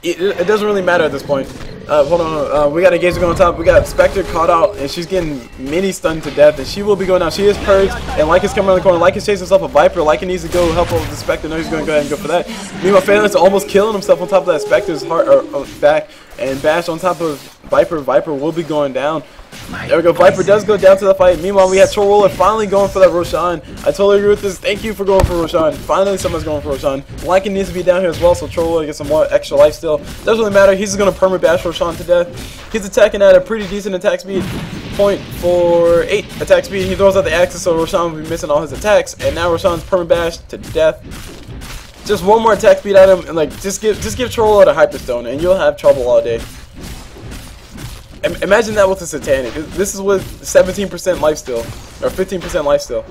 it doesn't really matter at this point. Hold on, we got a Engagement going on top. We got Spectre caught out, and she's getting mini stunned to death, and she will be going down. She is purged, and Lycan's coming around the corner. Lycan's chasing himself a Viper. Lycan needs to go help out with the Spectre. No, he's going to go ahead and go for that. Meanwhile, Phantom is almost killing himself on top of that Spectre's back, and bash on top of Viper. Viper will be going down. There we go. Viper does go down to the fight. Meanwhile, we have Troll Roller finally going for that Roshan. I totally agree with this. Thank you for going for Roshan. Finally, someone's going for Roshan. Lycan needs to be down here as well, so Troll Roller gets some more extra life still. Doesn't really matter. He's just going to perma bash Roshan to death. He's attacking at a pretty decent attack speed. 0.48 attack speed. He throws out the axis, so Roshan will be missing all his attacks. And now Roshan's perma bashed to death. Just one more attack speed at him, and like just give Troll a Hyperstone, and you'll have trouble all day. Imagine that with a Satanic. This is with 17% lifesteal or 15% lifesteal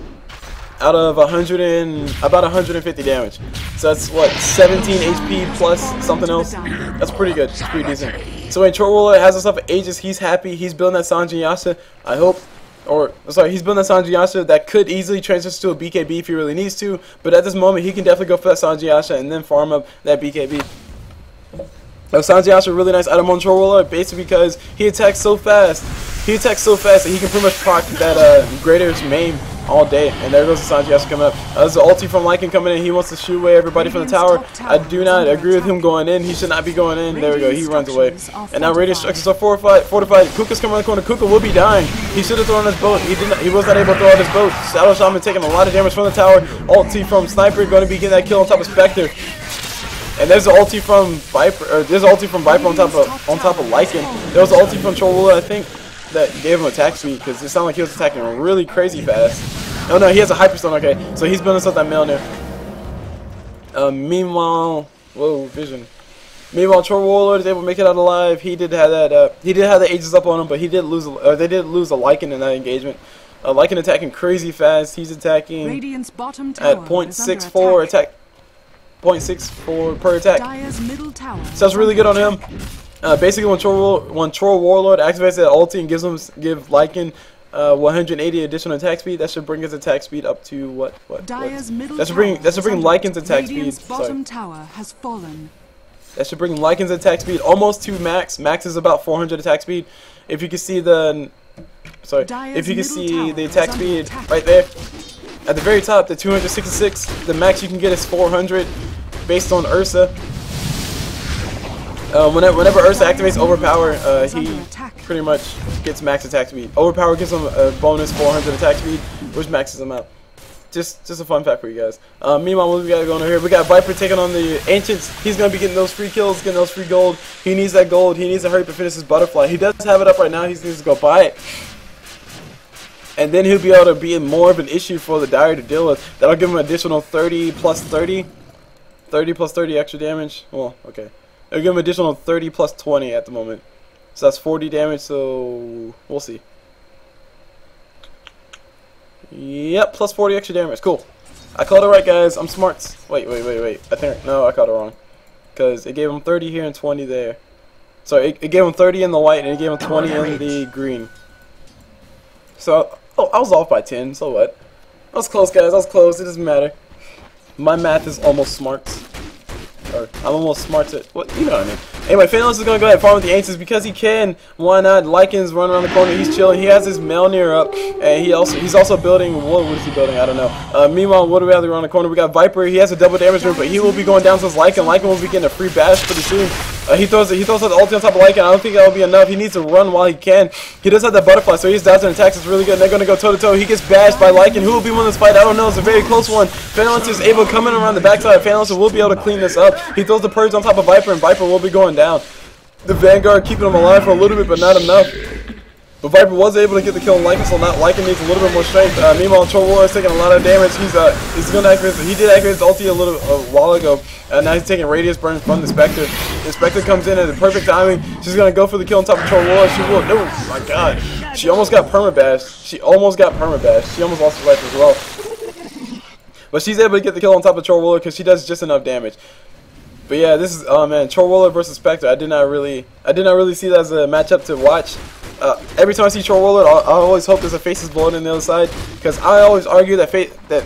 out of about 150 damage. So that's what, 17 HP plus something else. That's pretty good. It's pretty decent. So when Troll Warlord has himself Aegis, he's happy. He's building that Sanjin Yasha. I hope. Or, sorry, he's building that Sanjin Yasha that could easily transition to a BKB if he really needs to. But at this moment, he can definitely go for that Sanjin Yasha and then farm up that BKB. Sanjin Yasha, really nice item on Troll Warlord, basically because he attacks so fast. He attacks so fast that he can pretty much proc that Greater's maim all day. And there goes the Sanjin Yasha coming up. There's the ulti from Lycan coming in. He wants to shoot away everybody from the tower. I do not agree with him going in. He should not be going in. There we go. He runs away. And now Radiant structures are fortified. Kuka's coming around the corner. Kuka will be dying. He should have thrown his boat. He did not. He was not able to throw out his boat. Shadow Shaman taking a lot of damage from the tower. Ulti from Sniper going to be getting that kill on top of Spectre. And there's the ulti from Viper, or there's ulti from Viper on top of Lycan. There was an ulti from Troll Warlord, I think, that gave him attack speed because it sounded like he was attacking really crazy fast. Oh no, he has a Hyperstone. Okay, so he's building up that Mjolnir. Meanwhile, whoa, vision. Meanwhile, Troll Warlord is able to make it out alive. He did have that. He did have the Aegis up on him, but he did lose. They did lose a Lycan in that engagement. Lycan attacking crazy fast. He's attacking at 0.64 attack. 0.64 per attack. So that's really good on him. Basically, when Troll Warlord activates that ulti and give Lycan 180 additional attack speed, that should bring his attack speed up to what? That should bring Lycan's attack speed. That should bring Lycan's attack speed almost to max. Max is about 400 attack speed. If you can see the attack speed right there. At the very top, the 266, the max you can get is 400 based on Ursa. Whenever Ursa activates Overpower, he pretty much gets max attack speed. Overpower gives him a bonus 400 attack speed, which maxes him out. Just a fun fact for you guys. Meanwhile, what we got going on here? We got Viper taking on the Ancients. He's going to be getting those free kills, getting those free gold. He needs that gold. He needs to hurry up and finish his Butterfly. He does have it up right now. He needs to go buy it. And then he'll be able to be more of an issue for the Dire to deal with. That'll give him an additional 30 plus 30. 30 plus 30 extra damage. Well, okay. It'll give him an additional 30 plus 20 at the moment. So that's 40 damage, so we'll see. Yep, plus 40 extra damage. Cool. I called it right, guys. I'm smart. Wait. I think, no, I called it wrong. Because it gave him 30 here and 20 there. So it gave him 30 in the white and it gave him 20 in the green. So, I was off by 10, so what? I was close, guys. I was close. It doesn't matter. My math is almost smart. Or, I'm almost smart to... What? You know what I mean. Anyway, Phalanx is going to go ahead and farm with the Ancients because he can. Why not? Lycan's running around the corner. He's chilling. He has his Mjolnir up. And he's also building... What is he building? I don't know. Meanwhile, what do we have around the corner? We got Viper. He has a double damage room, but he will be going down to his Lycan. Lycan will be getting a free bash pretty soon. He throws the ulti on top of Lycan. I don't think that will be enough. He needs to run while he can. He does have that Butterfly, so he's dodging attacks. It's really good. And they're going to go toe-to-toe. He gets bashed by Lycan. Who will be winning this fight? I don't know. It's a very close one. Phalanx is able to come in around the backside. Phalanx will be able to clean this up. He throws the Purge on top of Viper, and Viper will be going down. The Vanguard keeping him alive for a little bit, but not enough. But Viper was able to get the kill on Lycan, so not Lycan needs a little bit more strength. Meanwhile, Troll Warlord is taking a lot of damage. He's going to activate. He did activate his ulti a while ago, and now he's taking Radius Burn from the Spectre. The Spectre comes in at the perfect timing. She's going to go for the kill on top of Troll Warlord. She will. No, my God. She almost got permabashed. She almost lost her life as well. But she's able to get the kill on top of Troll Warlord because she does just enough damage. But yeah, this is man, Troll Warlord versus Spectre. I did not really see that as a matchup to watch. Every time I see Troll Warlord, I always hope there's a Faceless Blood on the other side, because I always argue that the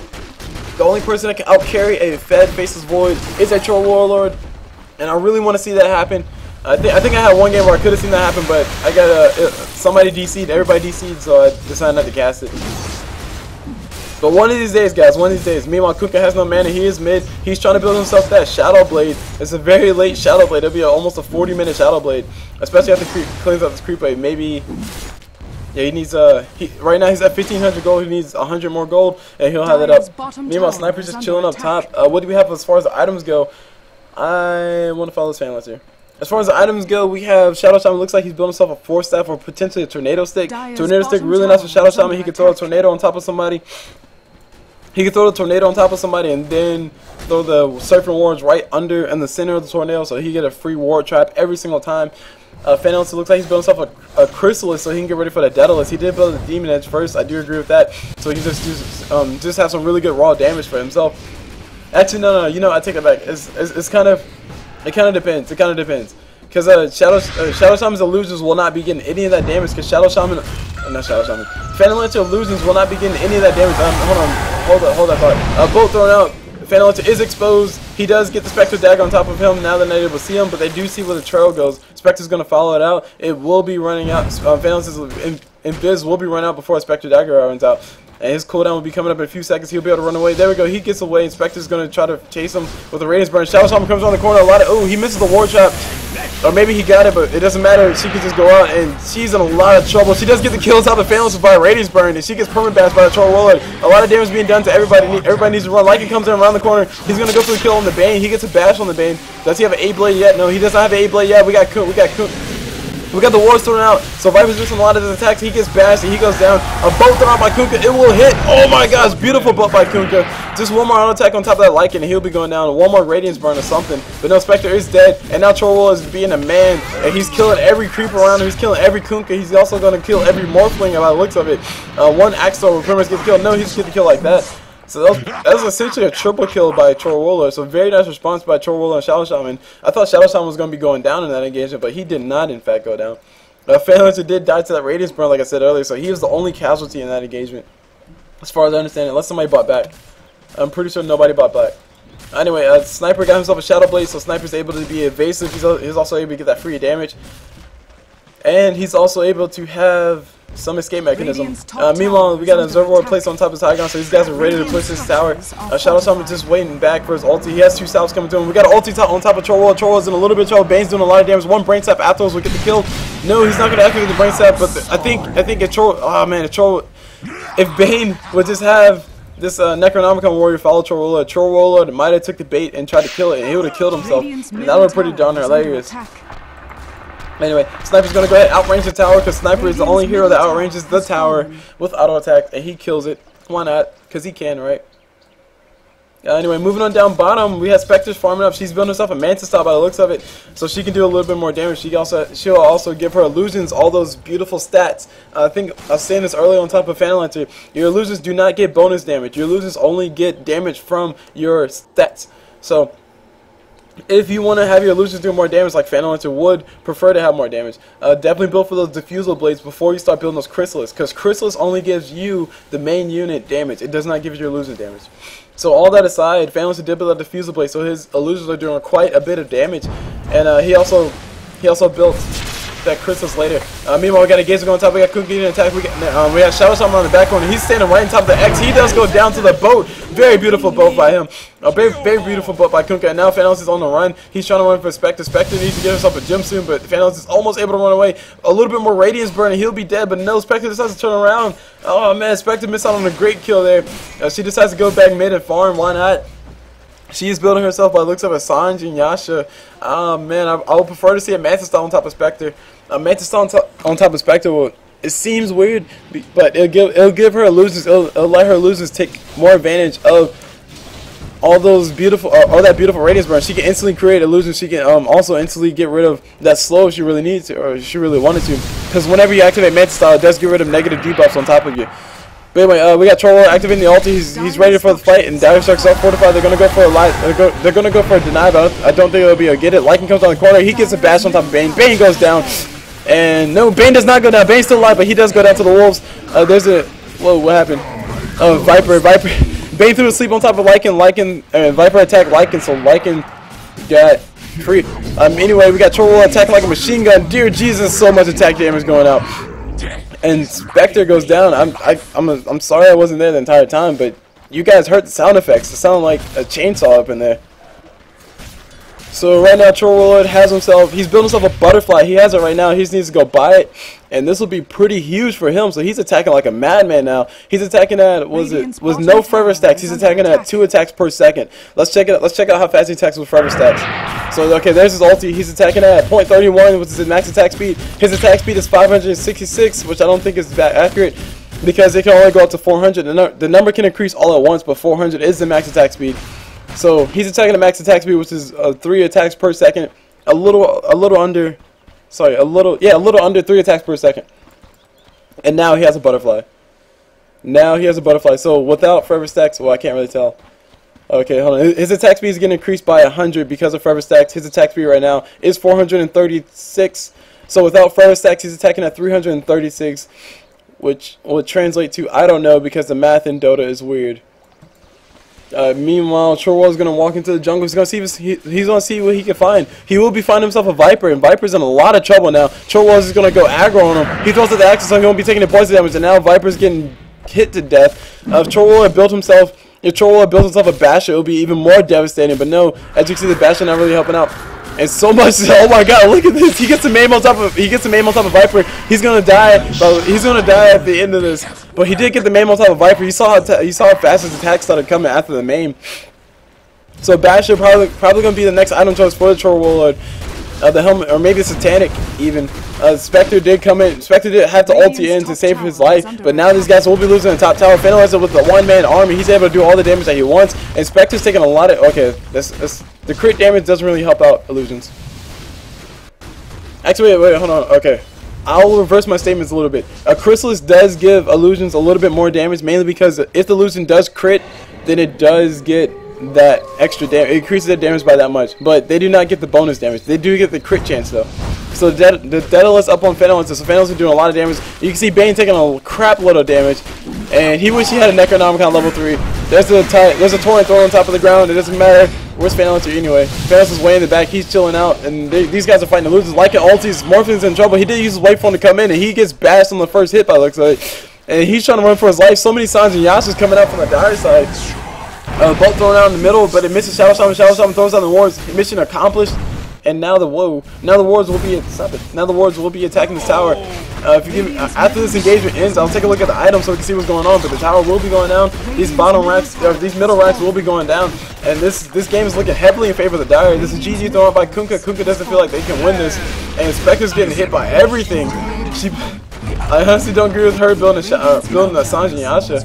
only person that can outcarry a fed Faceless Void is a Troll Warlord, and I really want to see that happen. I think I had one game where I could have seen that happen, but I got somebody DC'd, everybody DC'd, so I decided not to cast it. But one of these days, guys, one of these days. Meanwhile, Kuka has no mana. He is mid. He's trying to build himself that Shadow Blade. It's a very late Shadow Blade. It'll be almost a 40-minute Shadow Blade, especially after he cleans up this creep wave. Maybe, yeah, he needs right now he's at 1,500 gold. He needs 100 more gold, and he'll have that up. Meanwhile, Sniper's just chilling up top. What do we have as far as the items go? I want to follow this Phalanx here. As far as the items go, we have Shadow Shaman. Looks like he's building himself a Force Staff or potentially a Tornado Stick. Tornado Stick, really nice for Shadow Shaman. He can throw a tornado on top of somebody. He can throw the tornado on top of somebody and then throw the surfing wards right under in the center of the tornado, so he get a free ward trap every single time. Phantom looks like he's building himself a Chrysalis so he can get ready for the Daedalus. He did build a Demon Edge first. I do agree with that. So he can just have some really good raw damage for himself. Actually, no, you know, I take it back. It kind of depends. It kind of depends. Because Shadow Shaman's illusions will not be getting any of that damage. Because Shadow Shaman, not Shadow Shaman, Phantom Lancer illusions will not be getting any of that damage. Hold that thought. Bolt thrown out. Phantom Lancer is exposed. He does get the Spectre Dagger on top of him. Now they're not able to see him, but they do see where the trail goes. Spectre's going to follow it out. It will be running out. Phantom Lancer's Invis will be running out before Spectre Dagger runs out. And his cooldown will be coming up in a few seconds. He'll be able to run away. There we go. He gets away. Spectre's going to try to chase him with a Radiance Burn. Shadow Shaman comes around the corner. Oh, he misses the ward trap. Or maybe he got it, but it doesn't matter. She can just go out, and she's in a lot of trouble. She does get the kills out of the Phantom by a Radiance Burn, and she gets permanent bashed by the Troll Roller. A lot of damage being done to everybody. Everybody needs to run. Lycan comes in around the corner. He's going to go for the kill on the Bane. He gets a bash on the Bane. Does he have an A-Blade yet? No, he does not have an A-Blade yet. We got the wards thrown out, so Viper's missing a lot of his attacks. He gets bashed and he goes down. A bolt thrown out by Kunkka. It will hit. Oh my gosh, beautiful buff by Kunkka. Just one more auto attack on top of that Lycan and he'll be going down. One more Radiance Burn or something. But no, Spectre is dead. And now Troll is being a man. And he's killing every creeper around him. He's killing every Kunkka. He's also going to kill every Morphling by the looks of it. One Axel will pretty much get killed. No, he just gets the kill like that. So that was essentially a triple kill by Troll Roller. So very nice response by Troll Roller and Shadow Shaman. I thought Shadow Shaman was going to be going down in that engagement, but he did not in fact go down. Phantom Lancer did die to that Radiance Burn, like I said earlier, so he was the only casualty in that engagement, as far as I understand it, unless somebody bought back. I'm pretty sure nobody bought back. Anyway, Sniper got himself a Shadow Blade, so Sniper's able to be evasive. He's also able to get that free damage. And he's also able to have some escape mechanism. Meanwhile, we got an Observer placed on top of his high ground, so these guys are ready to push this tower. Shadow Shaman just waiting back for his ulti. He has two salves coming to him. We got an ulti on top of Troll Roll. Troll is in a little bit of trouble. Bane's doing a lot of damage. One Brain Sap afterwards will get the kill. No, he's not going to activate the Brain Sap, but I think if Troll, oh man, if Bane would just have this Necronomicon warrior follow Troll Roller might have took the bait and tried to kill it, and he would have killed himself. And that would have pretty darn hilarious. Anyway, Sniper's going to go ahead and outrange the tower because Sniper is the only hero that outranges the tower with auto attack, and he kills it. Why not? Because he can, right? Anyway, moving on down bottom, we have Spectre's farming up. She's building herself a Mantis style by the looks of it, so she can do a little bit more damage. She'll also give her illusions all those beautiful stats. I think I was saying this earlier on top of Phantom Lancer. Your illusions do not get bonus damage. Your illusions only get damage from your stats. So if you want to have your illusions do more damage like Phantom Lancer would prefer to have more damage, definitely build for those Diffusal Blades before you start building those Chrysalis, because Chrysalis only gives you the main unit damage. It does not give you your illusion damage. So all that aside, Phantom Lancer did build a Diffusal Blade, so his illusions are doing quite a bit of damage. And he also built that Chrysalis later. Meanwhile, we got a Gazer going on top. We got Kunkka getting attacked. We got Shadow Shaman on the back corner. He's standing right on top of the X. He does go down to the boat. Very beautiful boat by him. A very beautiful boat by Kunkka. And now Phantom Lancer is on the run. He's trying to run for Spectre. Spectre needs to get himself a gem soon, but Phantom Lancer is almost able to run away. A little bit more Radiance Burn and he'll be dead, but no, Spectre decides to turn around. Oh man, Spectre missed out on a great kill there. She decides to go back mid and farm. Why not? She is building herself by the looks of a Sanji and Yasha. Man, I would prefer to see a Mantis style on top of Spectre. A Mantis style on top of Spectre it seems weird, but it'll give her illusions. It'll let her illusions take more advantage of all those beautiful, all that beautiful Radiance Burn. She can instantly create illusions. She can also instantly get rid of that slow if she really needs to, or if she really wanted to. Because whenever you activate Mantis style, it does get rid of negative debuffs on top of you. But anyway, we got Troll activating the ulti. He's ready for the fight, and Dire Shark's up fortified. They're gonna go for a light. They're gonna go for a deny, but I don't think they'll be able to get it. Lycan comes on the corner. He gets a bash on top of Bane. Bane goes down, and no, Bane does not go down. Bane's still alive, but he does go down to the wolves. Whoa, what happened? Viper. Bane threw a sleep on top of Lycan. Viper attacked Lycan, so Lycan got free. Anyway, we got Troll attacking like a machine gun. Dear Jesus, so much attack damage going out. And Spectre goes down. I'm sorry I wasn't there the entire time, but you guys heard the sound effects. It sounded like a chainsaw up in there. So right now, Troll Roller has himself. He's building himself a butterfly. He has it right now. He just needs to go buy it, and this will be pretty huge for him. So he's attacking like a madman now. He's attacking at was no forever stacks. He's attacking at 2 attacks per second. Let's check it. Let's check out how fast he attacks with forever stacks. So okay, there's his ulti. He's attacking at 0.31, which is his max attack speed. His attack speed is 566, which I don't think is that accurate. because it can only go up to 400. The number can increase all at once, but 400 is the max attack speed. So he's attacking at max attack speed, which is 3 attacks per second, a little under 3 attacks per second. And now he has a butterfly. So without forever stacks, well, I can't really tell. Okay, hold on. His attack speed is getting increased by 100 because of forever stacks. His attack speed right now is 436. So without forever stacks, he's attacking at 336, which would translate to, I don't know, because the math in Dota is weird. Meanwhile, Chorwell is going to walk into the jungle. He's going to see he's going to see what he can find. He will be finding himself a Viper, and Viper's in a lot of trouble now. Chorwell is going to go aggro on him. He throws at the Axis, so he won't be taking the poison damage, and now Viper's getting hit to death. If Chorwell had built himself a Basher, it would be even more devastating. But no, as you can see, the Basher not really helping out. And so much, oh my god, look at this. He gets the maim on top of Viper. He's gonna die, but he's gonna die at the end of this. But he did get the maim on top of Viper. You saw how fast his attack started coming after the maim. So Basher probably gonna be the next item choice for the Troll Warlord. The helmet, or maybe Satanic even. Spectre did come in. Spectre did have to ulti in to save his life, but now these guys will be losing the top tower. Finalizer with the one-man army, he's able to do all the damage that he wants, and Spectre's taking a lot of. Okay, the crit damage doesn't really help out illusions. Actually, wait, hold on. Okay, I'll reverse my statements a little bit. Chrysalis does give illusions a little bit more damage, mainly because if the illusion does crit, then it does get that extra damage. It increases their damage by that much, but they do not get the bonus damage. They do get the crit chance though. So the Daedalus up on Phantom, so Phantom's doing a lot of damage. You can see Bane taking a crap load of damage, and he wish he had a Necronomicon level 3. There's a Torrent thrown on top of the ground. It doesn't matter. Where's Phantom anyway? Phantom is way in the back. He's chilling out, and these guys are fighting the losers. Like an ultis, Morphin's in trouble. He did use his wave form to come in, and he gets bashed on the first hit by looks like. And he's trying to run for his life. So many signs, and Yasuo's coming out from the dire side. Bolt thrown out in the middle, but it misses Shadow Shaman. Shadow Shaman throws down the wards. Mission accomplished. And now the wards will be attacking this tower. After this engagement ends, I'll take a look at the items so we can see what's going on. But the tower will be going down. These these middle racks will be going down. And this game is looking heavily in favor of the Dire. This is GG thrown out by Kunkka. Kunkka doesn't feel like they can win this. And Spectre's getting hit by everything. I honestly don't agree with her building a Sanji and Yasha.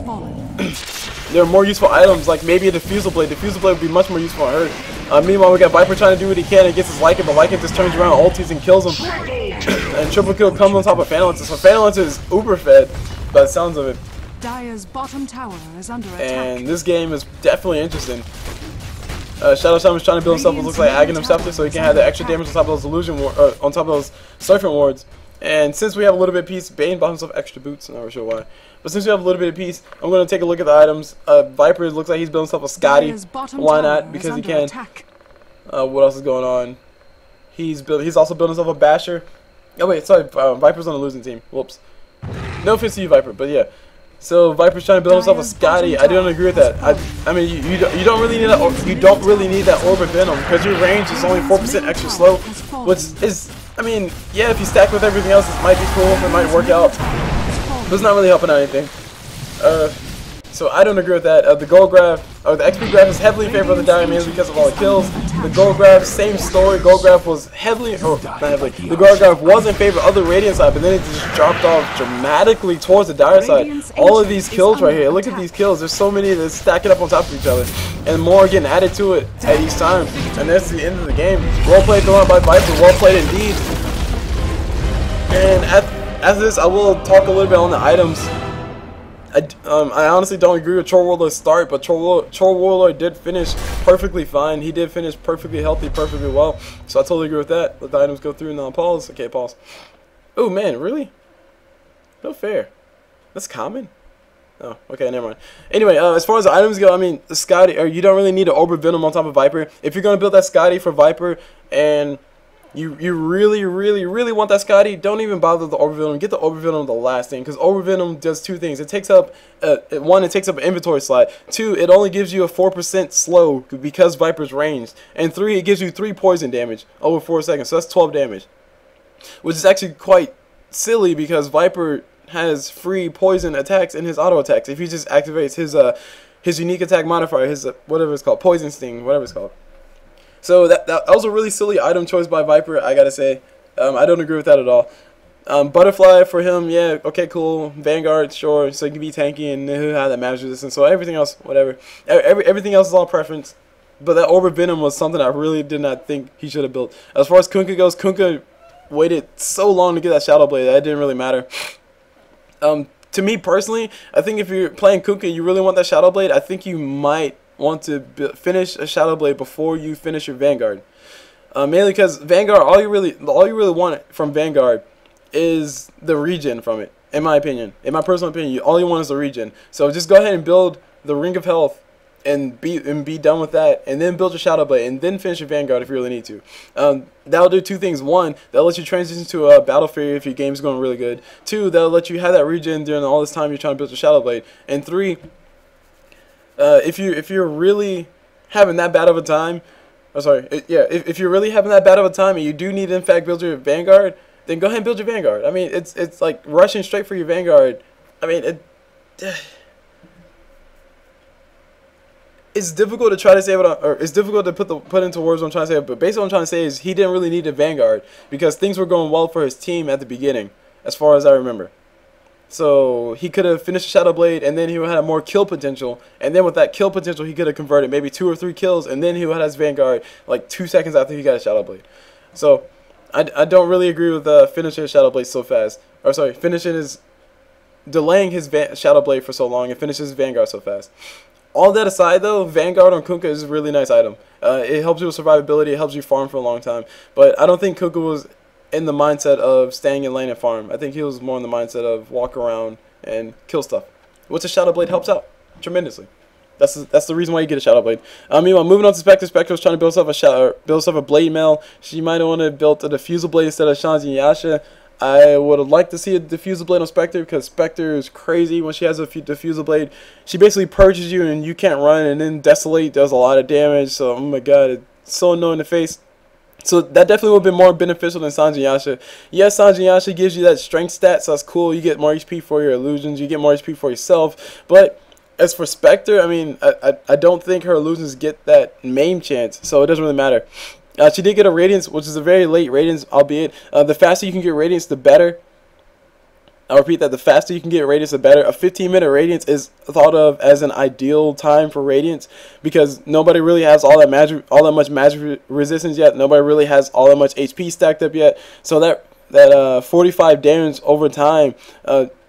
There are more useful items, like maybe a Diffusal Blade. Diffusal Blade would be much more useful on her. Meanwhile, we got Viper trying to do what he can and gets his Lycan, but Lycan just turns around, ultis, and kills him. And triple kill comes on top of Phantom. So Phantom is uber fed by the sounds of it. Dire's bottom tower is under attack. And this game is definitely interesting. Shadow Shaman's trying to build himself what looks like Aghanim Scepter, so he can have the extra damage on top of those on top of those Serpent Wards. And since we have a little bit of peace, Bane bought himself extra boots. I'm not sure why. But since we have a little bit of peace, I'm going to take a look at the items. Viper looks like he's building himself a Scotty. Why not? Because he can. What else is going on? He's also building himself a Basher. Oh wait, sorry. Viper's on the losing team. Whoops. No offense to you, Viper, but yeah. So Viper's trying to build himself a Scotty. I don't agree with that. I mean, you don't really need that. You don't really need that Orb of Venom because your range is only 4% extra slow, which is. I mean, yeah, if you stack with everything else, it might be cool. It might work out. But it's not really helping out anything. So I don't agree with that. The gold graph, or the XP graph is heavily in favor of the Dire mainly because of all the kills. The gold graph, same story. Gold graph was heavily, or not heavily, the gold graph was in favor of the Radiant side, but then it just dropped off dramatically towards the Dire side. All of these kills right here, look at these kills. There's so many that's stacking up on top of each other. And more getting added to it at each time. And that's the end of the game. Well played thrown out by Viper, well played indeed. And after this, I will talk a little bit on the items. I honestly don't agree with Troll Warlord's start, but Troll Warlord did finish perfectly fine. He did finish perfectly healthy, perfectly well. So I totally agree with that. Let the items go through and now pause. Okay, pause. Oh man, really? No fair. That's common. Oh, okay, never mind. Anyway, as far as the items go, I mean, the Scotty, or you don't really need an Orb of Venom on top of Viper. If you're gonna build that Scotty for Viper and you really want that Scotty, don't even bother the Orb of Venom. Get the Orb of Venom the last thing, because Orb of Venom does two things. It takes up, one, it takes up an inventory slot. Two, it only gives you a 4% slow because Viper's ranged. And three, it gives you 3 poison damage over 4 seconds, so that's 12 damage. Which is actually quite silly because Viper has free poison attacks in his auto attacks. If he just activates his unique attack modifier, his whatever it's called, Poison Sting, whatever it's called. So that was a really silly item choice by Viper, I gotta say. I don't agree with that at all. Butterfly for him, yeah, okay, cool. Vanguard, sure, so he can be tanky and he'll have that magic resistance. So everything else, whatever. Everything else is all preference. But that Orb of Venom was something I really did not think he should have built. As far as Kunkka goes, Kunkka waited so long to get that Shadow Blade that it didn't really matter. To me personally, I think if you're playing Kunkka, you really want that Shadow Blade. I think you might want to finish a Shadow Blade before you finish your Vanguard. Mainly because Vanguard, all you really want from Vanguard is the regen from it. In my opinion, in my personal opinion, all you want is the regen. So just go ahead and build the Ring of Health and be done with that, and then build your Shadow Blade, and then finish your Vanguard if you really need to. That'll do two things. One, that'll let you transition to a Battle Fury if your game's going really good. Two, that'll let you have that regen during all this time you're trying to build your Shadow Blade. And three, if you're really having that bad of a time, if you're really having that bad of a time and you do need to in fact build your Vanguard, then go ahead and build your Vanguard. I mean, it's like rushing straight for your Vanguard. I mean, it's difficult to try to say or it's difficult to put into words what I'm trying to say. But basically, what I'm trying to say is he didn't really need a Vanguard because things were going well for his team at the beginning, as far as I remember. So he could have finished Shadow Blade, and then he would have more kill potential. And then with that kill potential, he could have converted maybe 2 or 3 kills, and then he would have his Vanguard like 2 seconds after he got a Shadow Blade. So I don't really agree with finishing Shadow Blade so fast. Or sorry, delaying his Shadow Blade for so long and finishes his Vanguard so fast. All that aside, though, Vanguard on Kunkka is a really nice item. It helps you with survivability. It helps you farm for a long time. But I don't think Kunkka was in the mindset of staying in lane and farm. I think he was more in the mindset of walk around and kill stuff, which a Shadow Blade helps out tremendously. That's the reason why you get a Shadow Blade. Meanwhile, moving on to Spectre. Spectre was trying to build herself a Blade Mail. She might have wanted to build a Diffusal Blade instead of Shanzi and Yasha. I would have liked to see a Diffusal Blade on Spectre because Spectre is crazy when she has a Diffusal Blade. She basically purges you and you can't run, and then Desolate does a lot of damage. So, oh my god, it's so annoying to face. So that definitely would have been more beneficial than Sanji Yasha. Yes, Sanji Yasha gives you that strength stat, so that's cool. You get more HP for your illusions. You get more HP for yourself. But as for Spectre, I mean, I don't think her illusions get that maim chance, so it doesn't really matter. She did get a Radiance, which is a very late Radiance, albeit. The faster you can get Radiance, the better. I'll repeat that, the faster you can get Radiance, the better. A 15-minute Radiance is thought of as an ideal time for Radiance because nobody really has all that much magic resistance yet. Nobody really has all that much HP stacked up yet. So that 45 damage over time,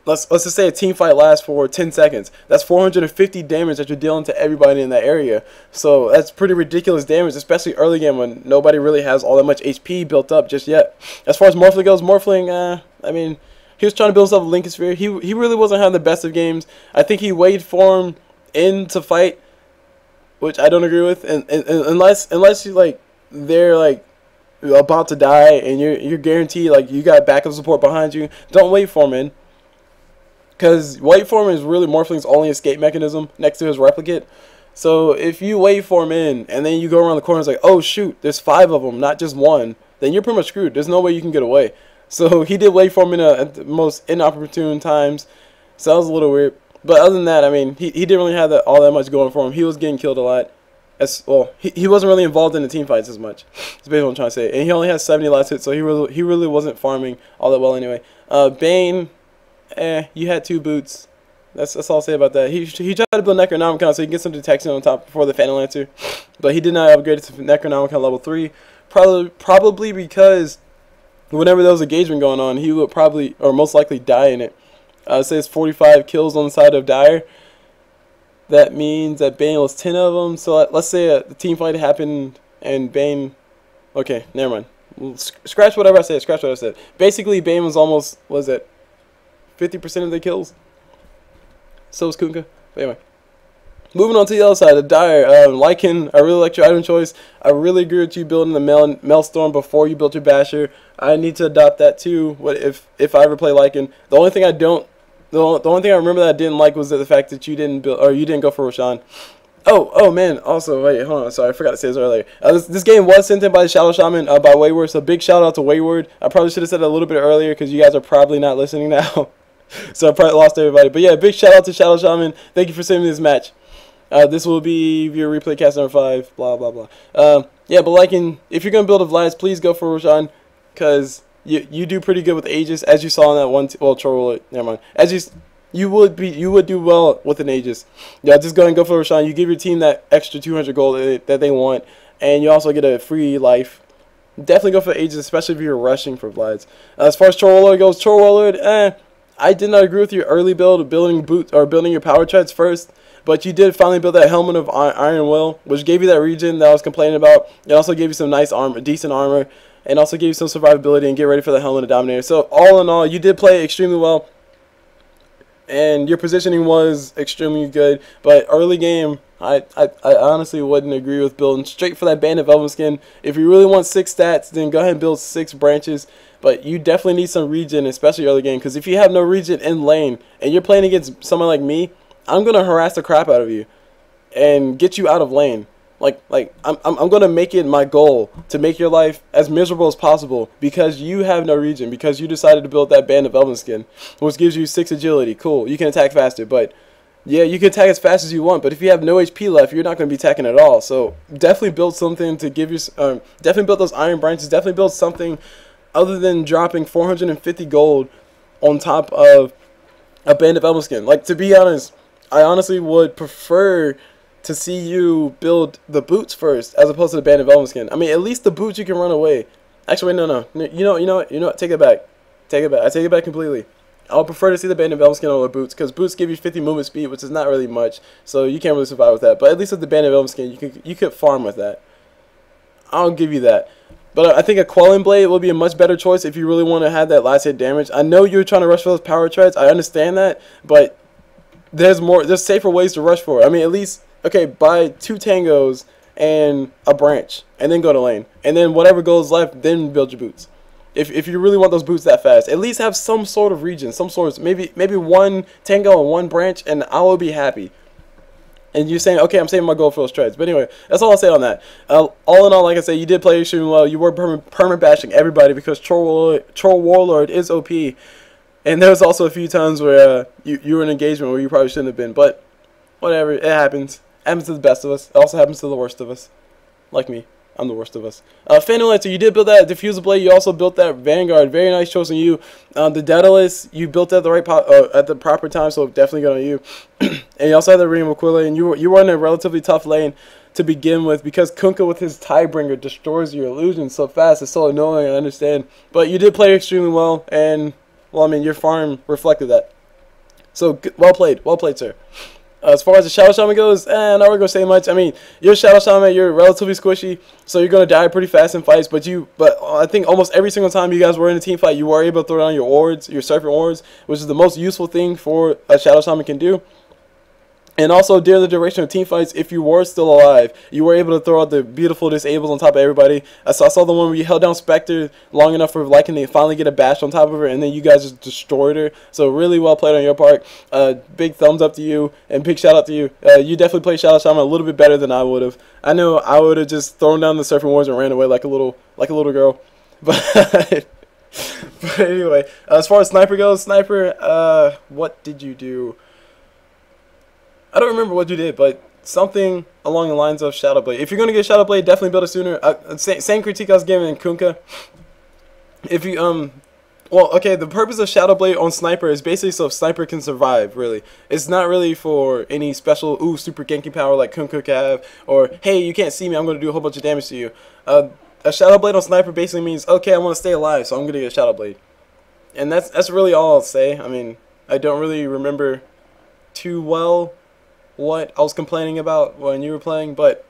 let's just say a team fight lasts for 10 seconds. That's 450 damage that you're dealing to everybody in that area. So that's pretty ridiculous damage, especially early game when nobody really has all that much HP built up just yet. As far as Morphling goes, Morphling, I mean, he was trying to build himself a Lincoln Sphere. He really wasn't having the best of games. I think he waited for him in to fight, which I don't agree with. And unless you like they're like about to die and you're guaranteed like you got backup support behind you, don't wait for him in. Because wait for him is really Morphling's only escape mechanism next to his replicate. So if you wait for him in and then you go around the corner and it's like, oh shoot, there's 5 of them, not just 1, then you're pretty much screwed. There's no way you can get away. So he did wait for him at the most inopportune times. So that was a little weird. But other than that, I mean, he didn't really have all that much going for him. He was getting killed a lot. He wasn't really involved in the team fights as much. That's basically what I'm trying to say. And he only has 70 last hits, so he really wasn't farming all that well anyway. Bane, you had 2 boots. That's all I'll say about that. He tried to build Necronomicon so he can get some detection on top before the Phantom Lancer. But he did not upgrade it to Necronomicon level 3. Probably because whenever there was engagement going on, he would probably, or most likely, die in it. It says 45 kills on the side of Dire. That means that Bane was 10 of them. So let's say the team fight happened and Bane... Okay, never mind. Scratch whatever I said. Scratch what I said. Basically, Bane was almost, was it 50% of the kills? So was Kunkka. But anyway. Moving on to the other side of Dire, Lycan, I really liked your item choice. I really agree with you building the Maelstrom before you built your Basher. I need to adopt that too. What if I ever play Lycan? The only thing I remember that I didn't like was the fact that you didn't go for Roshan. Oh man. Also, wait, hold on. Sorry, I forgot to say this earlier. This game was sent in by the Shadow Shaman by Wayward. So big shout out to Wayward. I probably should have said that a little bit earlier because you guys are probably not listening now. So I probably lost everybody. But yeah, big shout out to Shadow Shaman. Thank you for sending me this match. This will be your replay cast number 5, blah, blah, blah. Yeah, but if you're going to build a Vlad, please go for Roshan, because you do pretty good with Aegis, as you saw in that one. Well, Troll, never mind. As you would do well with an Aegis. Yeah, just go ahead and go for Roshan. You give your team that extra 200 gold that they want, and you also get a free life. Definitely go for Aegis, especially if you're rushing for Vlads. As far as Troll Warlord goes, Troll Warlord, I did not agree with your early build of building boots or building your power treads first. But you did finally build that helmet of Iron Will, which gave you that region that I was complaining about. It also gave you some nice armor, decent armor, and also gave you some survivability and get ready for the helmet of Dominator. So all in all, you did play extremely well, and your positioning was extremely good. But early game, I honestly wouldn't agree with building straight for that Band of Elven Skin. If you really want 6 stats, then go ahead and build 6 branches. But you definitely need some regen, especially early game, because if you have no regen in lane and you're playing against someone like me, I'm gonna harass the crap out of you and get you out of lane. I'm gonna make it my goal to make your life as miserable as possible because you have no regen, because you decided to build that Band of Elven Skin, which gives you 6 agility. Cool, you can attack faster, but yeah, you can attack as fast as you want. But if you have no HP left, you're not gonna be attacking at all. So definitely build something to give you. Definitely build those iron branches. Definitely build something other than dropping 450 gold on top of a Band of Elven Skin. Like, to be honest, I honestly would prefer to see you build the boots first as opposed to the Band of Elven Skin. I mean, at least the boots you can run away. Actually, wait, no. You know what? Take it back. Take it back. I take it back completely. I would prefer to see the Band of Elven Skin over boots, because boots give you 50 movement speed, which is not really much, so you can't really survive with that. But at least with the Band of Elven Skin, you could farm with that. I'll give you that. But I think a Quelling Blade will be a much better choice if you really want to have that last hit damage. I know you're trying to rush for those power treads. I understand that, but there's safer ways to rush for it. I mean, at least, okay, buy 2 tangos and a branch, and then go to lane. And then whatever goes left, then build your boots. If you really want those boots that fast, at least have some sort of region, maybe 1 tango and 1 branch, and I will be happy. And you're saying, okay, I'm saving my gold for those treads. But anyway, that's all I'll say on that. All in all, like I said, you did play extremely well. You were perma bashing everybody because Troll Warlord is OP. And there was also a few times where you were in engagement where you probably shouldn't have been. But whatever, it happens. It happens to the best of us. It also happens to the worst of us. Like me. I'm the worst of us. Phantom Lancer, you did build that Diffuser Blade. You also built that Vanguard. Very nice choice on you. The Daedalus, you built that at the proper time, so definitely good on you. And you also had the Ring of Aquila, and you were in a relatively tough lane to begin with, because Kunkka with his Tidebringer destroys your illusions so fast. It's so annoying, I understand. But you did play extremely well, and, well, I mean, your farm reflected that. So, well played, sir. As far as the Shadow Shaman goes, not really going to say much. I mean, you're Shadow Shaman, you're relatively squishy, so you're going to die pretty fast in fights. But I think almost every single time you guys were in a team fight, you were able to throw down your wards, your Serpent Wards, which is the most useful thing for a Shadow Shaman can do. And also, during the duration of team fights, if you were still alive, you were able to throw out the beautiful disables on top of everybody. I saw the one where you held down Spectre long enough for Lycan to finally get a bash on top of her, and then you guys just destroyed her. So really well played on your part. Big thumbs up to you, and big shout out to you. You definitely played Shadow Shaman a little bit better than I would have. I know I would have just thrown down the Serpent Wards and ran away like a little girl. But but anyway, as far as Sniper goes, Sniper, what did you do? I don't remember what you did, but something along the lines of Shadow Blade. If you're going to get Shadow Blade, definitely build it sooner. Same critique I was giving in Kunkka. If you, well, okay, the purpose of Shadow Blade on Sniper is basically so Sniper can survive, really. It's not really for any special, super ganking power like Kunkka can have, or, hey, you can't see me, I'm going to do a whole bunch of damage to you. A Shadow Blade on Sniper basically means, okay, I want to stay alive, so I'm going to get a Shadow Blade. And that's really all I'll say. I mean, I don't really remember too well what I was complaining about when you were playing, but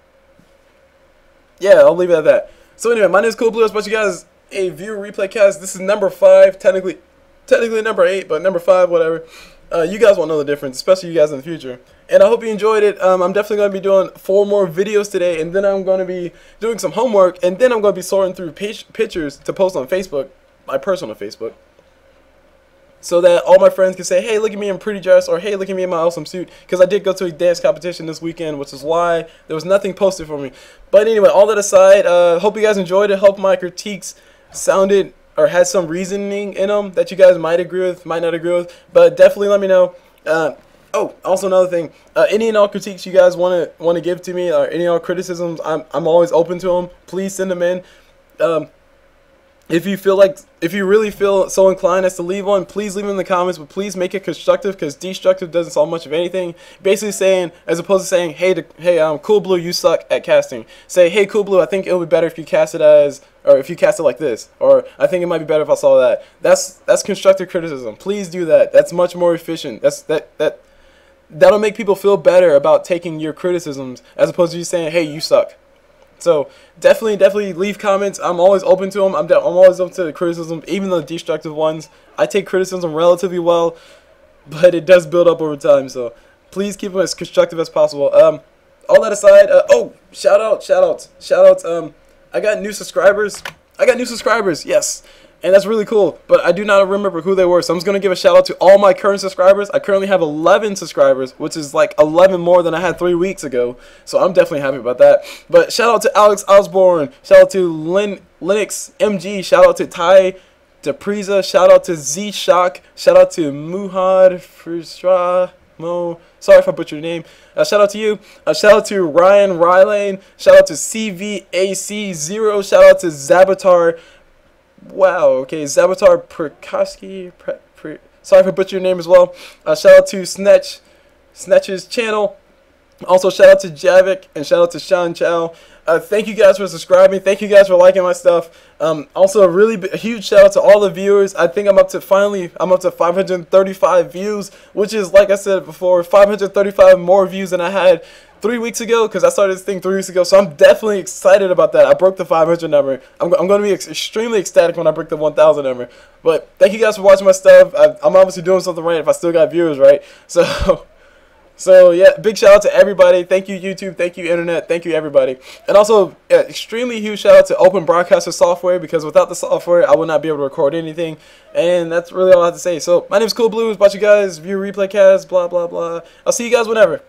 yeah, I'll leave it at that. So anyway, my name is Cool Blue. I brought you guys a viewer replay cast. This is number 5, technically number 8, but number 5, whatever. You guys won't know the difference, especially you guys in the future. And I hope you enjoyed it. I'm definitely going to be doing 4 more videos today, and then I'm going to be doing some homework, and then I'm going to be sorting through pictures to post on Facebook, my personal Facebook, so that all my friends can say, hey, look at me in pretty dress, or hey, look at me in my awesome suit, because I did go to a dance competition this weekend, which is why there was nothing posted for me. But anyway, all that aside, hope you guys enjoyed it. Hope my critiques sounded or had some reasoning in them that you guys might agree with, might not agree with, but definitely let me know. Oh, also another thing, any and all critiques you guys want to give to me, or any and all criticisms, I'm always open to them. Please send them in. if you really feel so inclined as to leave one, please leave it in the comments, but please make it constructive, because destructive doesn't solve much of anything. Basically saying, as opposed to saying, hey, Cool Blue, you suck at casting. Say, hey, Cool Blue, I think it would be better if you cast it if you cast it like this, or I think it might be better if I saw that. That's constructive criticism. Please do that. That's much more efficient. That'll make people feel better about taking your criticisms, as opposed to you saying, hey, you suck. So definitely leave comments. I'm always open to them. I'm always open to the criticism, even the destructive ones. I take criticism relatively well, but it does build up over time. So please keep them as constructive as possible. All that aside, shout out. I got new subscribers. Yes. And that's really cool, but I do not remember who they were, so I'm just going to give a shout out to all my current subscribers. I currently have 11 subscribers, which is like 11 more than I had 3 weeks ago, so I'm definitely happy about that. But shout out to Alex Osborne, shout out to Linux MG, shout out to Ty DePriza, shout out to Z Shock, shout out to Muhad Frustra Mo. Sorry if I butchered your name. Shout out to you. Shout out to Ryan Rylane. Shout out to CVAC0. Shout out to Zabatar. Wow, okay, Zabatar Prakaski. Sorry if I butchered your name as well. Shout out to Snetch's channel. Also, shout out to Javik and shout out to Sean Chow. Thank you guys for subscribing. Thank you guys for liking my stuff. Also, a huge shout out to all the viewers. I think I'm up to 535 views, which is, like I said before, 535 more views than I had 3 weeks ago, because I started this thing 3 weeks ago. So I'm definitely excited about that. I broke the 500 number. I'm going to be extremely ecstatic when I break the 1,000 number. But thank you guys for watching my stuff. I'm obviously doing something right if I still got viewers, right? So yeah, big shout out to everybody. Thank you, YouTube. Thank you, Internet. Thank you, everybody. And also, extremely huge shout out to Open Broadcaster software, because without the software, I would not be able to record anything. And that's really all I have to say. So my name is Cool Blues. Watch you guys view replay cast. Blah blah blah. I'll see you guys whenever.